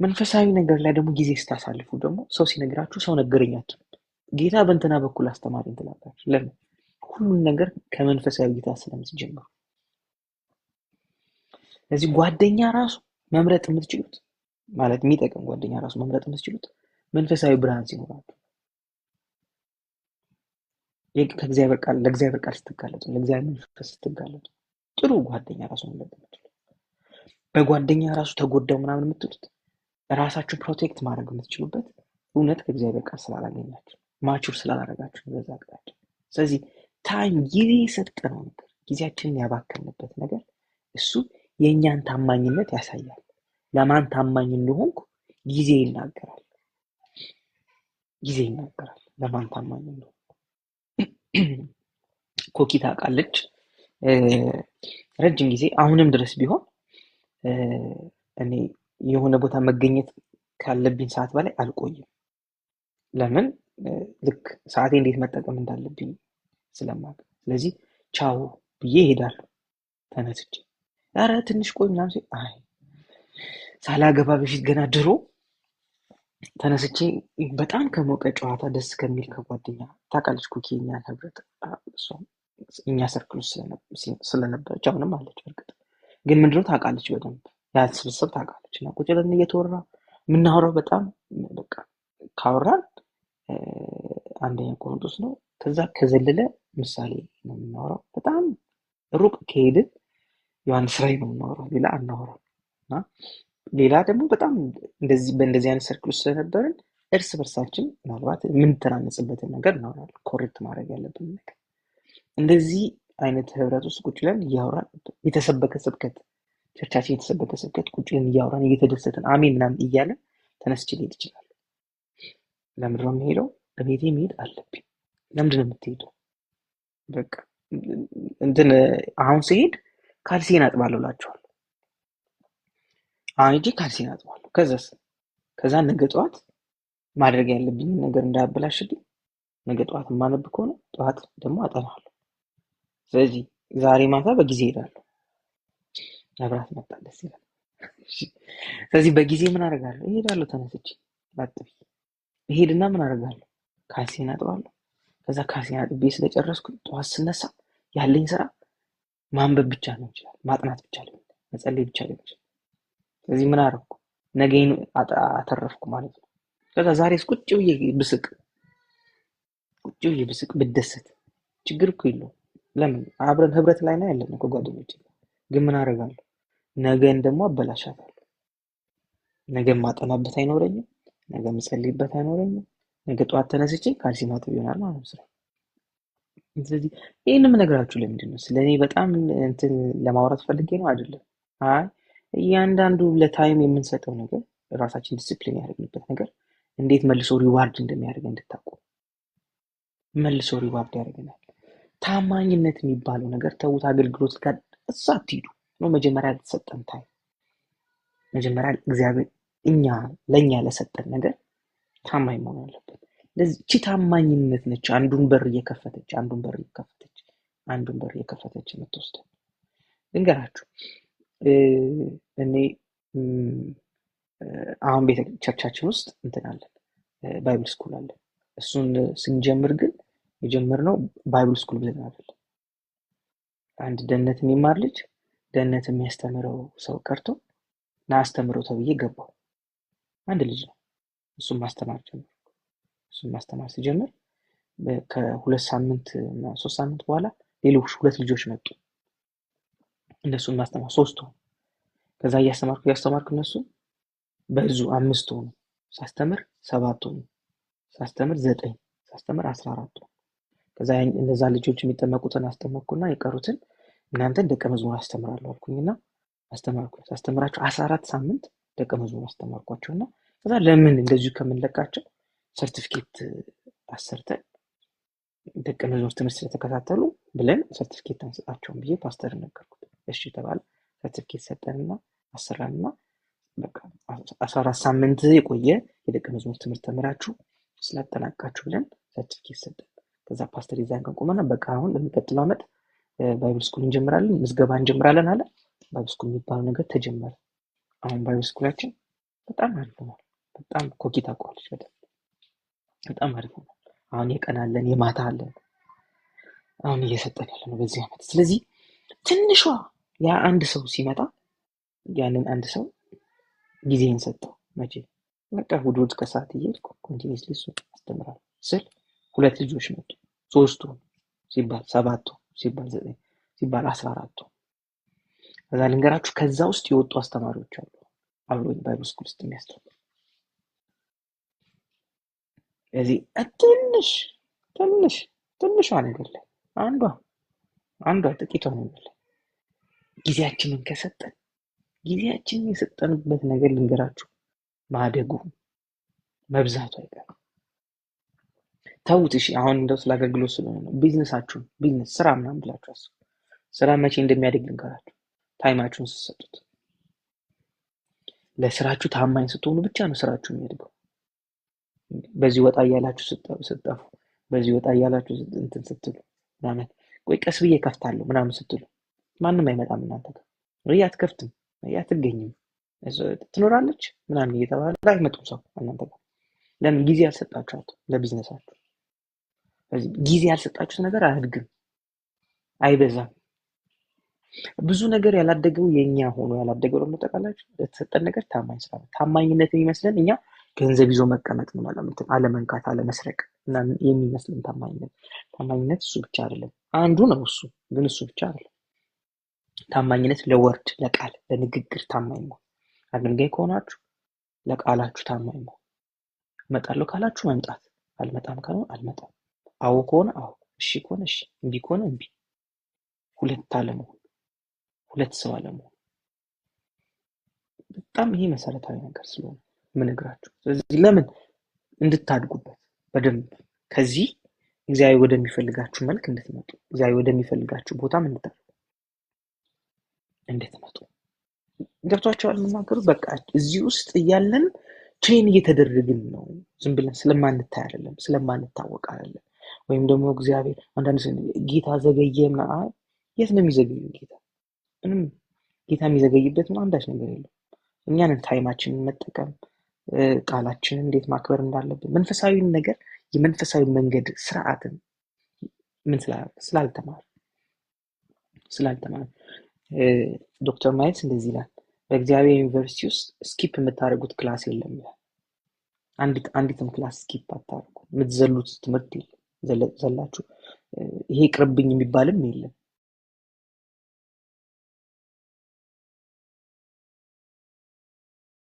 መንፈሳዊ ነገር ላይ ደግሞ ጊዜ ስታሳልፉ ደግሞ ሰው ሲነግራችሁ ሰው ነገረኛችሁ፣ ጌታ በእንትና በኩል አስተማሪኝ ትላላችሁ። ለምን? ሁሉን ነገር ከመንፈሳዊ ጌታ ስለምትጀምሩ። ስለዚህ ጓደኛ ራሱ መምረጥ የምትችሉት ማለት የሚጠቅም ጓደኛ ራሱ መምረጥ የምትችሉት መንፈሳዊ ብርሃን ሲኖራችሁ፣ ለእግዚአብሔር ቃል ስትጋለጡ፣ ለእግዚአብሔር መንፈስ ስትጋለጡ ጥሩ ጓደኛ ራሱ መምረጥ የምትችሉት። በጓደኛ ራሱ ተጎዳው ምናምን የምትሉት ራሳችሁ ፕሮቴክት ማድረግ የምትችሉበት እውነት ከእግዚአብሔር ቃል ስላላገኛችሁ፣ ማቹር ስላላረጋችሁ በዛ አቅጣጫ። ስለዚህ ታይም ጊዜ የሰጠነው ነገር፣ ጊዜያችንን ያባከንበት ነገር እሱ የእኛን ታማኝነት ያሳያል። ለማን ታማኝ እንደሆንኩ ጊዜ ይናገራል። ለማን ታማኝ እንደሆንኩ። ኮኪ ታውቃለች። ረጅም ጊዜ አሁንም ድረስ ቢሆን እኔ የሆነ ቦታ መገኘት ካለብኝ ሰዓት በላይ አልቆይም። ለምን? ልክ ሰዓቴ እንዴት መጠቀም እንዳለብኝ ስለማውቅ። ስለዚህ ቻው ብዬ እሄዳለሁ ተነስቼ። ኧረ ትንሽ ቆይ ምናምን ሲል አይ ሳላገባ በፊት ገና ድሮ ተነስቼ በጣም ከሞቀ ጨዋታ ደስ ከሚል ከጓደኛ ታውቃለች፣ ኩኪ እኛ ህብረት እኛ ሰርክል ስለነበረች አሁንም አለች። በእርግጥ ግን ምንድነው ታውቃለች፣ በደንብ ያ ስብስብ ታውቃለች። እና ቁጭ ብለን እየተወራ የምናወራው በጣም በቃ ካወራን አንደኛ ቆሮንቶስ ነው። ከዛ ከዘለለ ምሳሌ ነው የምናወራው። በጣም ሩቅ ከሄድን ዮሐንስ ራዕይ ነው የምናወራው፣ ሌላ አናወራም። እና ሌላ ደግሞ በጣም በእንደዚህ አይነት ሰርክል ውስጥ ስለነበርን እርስ በርሳችን ምናልባት የምንተናነጽበትን ነገር እናወራለን፣ ኮሬክት ማድረግ ያለብን ነገር። እንደዚህ አይነት ህብረት ውስጥ ቁጭ ብለን እያወራን የተሰበከ ስብከት ቸርቻችን የተሰበከ ስብከት ቁጭ ብለን እያወራን እየተደሰትን አሜን ምናምን እያለን ተነስቼ ልሄድ ይችላል። ለምንድን ነው የምሄደው? በቤቴ መሄድ አለብኝ። ለምንድን ነው የምትሄደው? በቃ እንትን አሁን ስሄድ ካልሲን አጥባለሁ እላቸዋለሁ። አሁን ሂጄ ካልሲን አጥባለሁ። ከዛ ነገ ጠዋት ማድረግ ያለብኝን ነገር እንዳያበላሽብኝ ነገ ጠዋት የማነብ ከሆነ ጠዋት ደግሞ አጠናለሁ። ስለዚህ ዛሬ ማታ በጊዜ እሄዳለሁ። መብራት መጣ፣ ደስ ይላል። ስለዚህ በጊዜ ምን አደርጋለሁ? እሄዳለሁ። ተነስቼ ላጥብ እሄድና ምን አደርጋለሁ? ካልሲን አጥባለሁ። ከዛ ካልሲን አጥቤ ስለጨረስኩ ጠዋት ስነሳ ያለኝ ስራ ማንበብ ብቻ ነው ይችላል፣ ማጥናት ብቻ ሊሆን መጸለይ ብቻ ሊሆን ይችላል። ስለዚህ ምን አደረኩ? ነገን አተረፍኩ ማለት ነው። ከዛ ዛሬስ ቁጭ ብዬ ብስቅ ብደሰት ችግር እኮ የለውም። ለምን አብረን ህብረት ላይ ነው ያለን እኮ ጓደኞቼ። ግን ምን አደርጋለሁ? ነገን ደግሞ አበላሻታለሁ። ነገ ማጠናበት አይኖረኝም። ነገ ምጸልይበት አይኖረኝም። ነገ ጠዋት ተነስቼ ካልሲ ማጠብ ይሆናል ማለት ነው ስራ። ስለዚህ ይህን የምነግራችሁ ለምንድን ነው? ስለኔ በጣም እንትን ለማውራት ፈልጌ ነው አይደለም። አይ እያንዳንዱ ለታይም የምንሰጠው ነገር ራሳችን ዲስፕሊን ያደረግንበት ነገር እንዴት መልሶ ሪዋርድ እንደሚያደርግ እንድታውቁ። መልሶ ሪዋርድ ያደርገናል። ታማኝነት የሚባለው ነገር ተውት። አገልግሎት ጋር እዛ አትሂዱ ነው። መጀመሪያ የተሰጠን ታይም፣ መጀመሪያ እግዚአብሔር ለእኛ ለሰጠን ነገር ታማኝ መሆን አለበት። ለዚህቺ ታማኝነት ነች አንዱን በር እየከፈተች የምትወስደን። ልንገራችሁ፣ እኔ አሁን ቤተ ቸርቻችን ውስጥ እንትን አለን፣ ባይብል ስኩል አለን። እሱን ስንጀምር ግን የጀመርነው ባይብል ስኩል ብለን አይደለም። አንድ ደህንነት የሚማር ልጅ ደህንነት የሚያስተምረው ሰው ቀርቶ ና አስተምረው ተብዬ ገባው። አንድ ልጅ ነው። እሱም ማስተማር ጀመር። እሱም ማስተማር ሲጀምር ከ2 ሳምንት እና 3 ሳምንት በኋላ ሌሎች 2 ልጆች መጡ። እነሱን ማስተማር 3 ሆኑ። ከዛ እያስተማርኩ እነሱ በዙ 5 ሆኑ። ሳስተምር 7 ሆኑ። ሳስተምር 9፣ ሳስተምር 14 ሆኑ። ከዛ እነዛ ልጆች የሚጠመቁትን አስተማርኩና የቀሩትን እናንተን ደቀ መዝሙር አስተምራለሁ አልኩኝና አስተማርኩ። ሳስተምራቸው 14 ሳምንት ደቀ መዝሙር አስተማርኳቸውና ከዛ ለምን እንደዚሁ ከምንለቃቸው ሰርቲፊኬት አሰርተን ደቀ መዝሙር ትምህርት ስለተከታተሉ ብለን ሰርቲፊኬት አንሰጣቸውም ብዬ ፓስተር ነገርኩት። እሺ ተባለ። ሰርቲፊኬት ሰጠንና አሰራንና በቃ 14 ሳምንት የቆየ የደቀ መዝሙር ትምህርት ተምራችሁ ስላጠናቃችሁ ብለን ሰርቲፊኬት ሰጠን። ከዛ ፓስተር ይዛን ቀን ቆመና በቃ አሁን ለሚቀጥለው ዓመት ባይብል ስኩል እንጀምራለን፣ ምዝገባ እንጀምራለን አለ። ባይብል ስኩል የሚባለው ነገር ተጀመረ። አሁን ባይብል ስኩላችን በጣም አሪፍ ነው። በጣም ኮኪ ታውቀዋለች። በጣም አሪፍ ነው። አሁን የቀን አለን፣ የማታ አለን። አሁን እየሰጠን ያለ ነው በዚህ ዓመት። ስለዚህ ትንሿ ያ አንድ ሰው ሲመጣ ያንን አንድ ሰው ጊዜን ሰጠው። መቼ በቃ እሑድ ከሰዓት እየሄድኩ ኮንቲኒስሊ እሱ አስተምራለሁ ስል 2 ልጆች መጡ። 3 ሲባል 7 ሲባል 9 ሲባል 14 ከዛ ልንገራችሁ፣ ከዛ ውስጥ የወጡ አስተማሪዎች አሉ አብሮኝ ባይብል ስኩል ውስጥ የሚያስተምሩ። ስለዚህ ትንሿ ነገር ላይ አንዷ ጥቂቷ ነገር ላይ ጊዜያችንን ከሰጠን ጊዜያችንን የሰጠንበት ነገር ልንገራችሁ ማደጉ መብዛቱ አይቀርም። ተውት እሺ። አሁን እንደው ስለ አገልግሎት ስለሆነ ነው። ቢዝነስ ስራ ምናምን ብላችሁ አስቡ። ስራ መቼ እንደሚያድግ ልንገራችሁ። ታይማችሁን ስትሰጡት፣ ለስራችሁ ታማኝ ስትሆኑ ብቻ ነው ስራችሁ የሚያድገው። በዚህ ወጣ እያላችሁ ስትጠፉ፣ በዚህ ወጣ እያላችሁ እንትን ስትሉ ምናምን ቆይ ቀስ ብዬ ከፍታለሁ ምናምን ስትሉ ማንም አይመጣም እናንተ ጋር። አትከፍትም፣ አትገኝም፣ ትኖራለች ምናምን እየተባለ አይመጡም ሰው እናንተ ጋር። ለምን? ጊዜ ያልሰጣችኋት ለቢዝነሳችሁ። ጊዜ ያልሰጣችሁት ነገር አያድግም፣ አይበዛም። ብዙ ነገር ያላደገው የኛ ሆኖ ያላደገው ደግሞ ተቃላችሁ ለተሰጠን ነገር ታማኝ ስራ ነው። ታማኝነት የሚመስለን እኛ ገንዘብ ይዞ መቀመጥ ነው ማለት ነው፣ አለመንካት፣ አለመስረቅ እና የሚመስለን ታማኝነት እሱ ብቻ አይደለም። አንዱ ነው እሱ፣ ግን እሱ ብቻ አይደለም። ታማኝነት ለወርድ፣ ለቃል፣ ለንግግር ታማኝ ነው። አገልጋይ ከሆናችሁ ለቃላችሁ ታማኝ ነው። እመጣለሁ ካላችሁ መምጣት፣ አልመጣም ካለ አልመጣም፣ አዎ ከሆነ አዎ፣ እሺ ከሆነ እሺ፣ እምቢ ከሆነ እምቢ። ሁለት ሰው አለመሆን በጣም ይሄ መሰረታዊ ነገር ስለሆነ ምንግራችሁ። ስለዚህ ለምን እንድታድጉበት በደንብ ከዚህ እግዚአብሔር ወደሚፈልጋችሁ መልክ እንድትመጡ፣ እግዚአብሔር ወደሚፈልጋችሁ ቦታ እንድትመጡ ገብቷቸዋል የምናገሩት። በቃ እዚህ ውስጥ እያለን ትሬን እየተደረግን ነው። ዝም ብለን ስለማንታይ አይደለም፣ ስለማንታወቅ አይደለም። ወይም ደግሞ እግዚአብሔር አንዳንድ ሰው ጌታ ዘገየና የት ነው የሚዘገየው? ምንም ጌታ የሚዘገይበት አንዳች ነገር የለም። እኛንን ታይማችንን መጠቀም፣ ቃላችንን እንዴት ማክበር እንዳለብን፣ መንፈሳዊ ነገር የመንፈሳዊ መንገድ ስርዓትን ምን ስላልተማር ዶክተር ማይልስ እንደዚህ ይላል፣ በእግዚአብሔር ዩኒቨርሲቲ ውስጥ ስኪፕ የምታደርጉት ክላስ የለም ይላል። አንዲትም ክላስ ስኪፕ አታደርጉ፣ የምትዘሉት ትምህርት የለም። ዘላችሁ ይሄ ቅርብኝ የሚባልም የለም።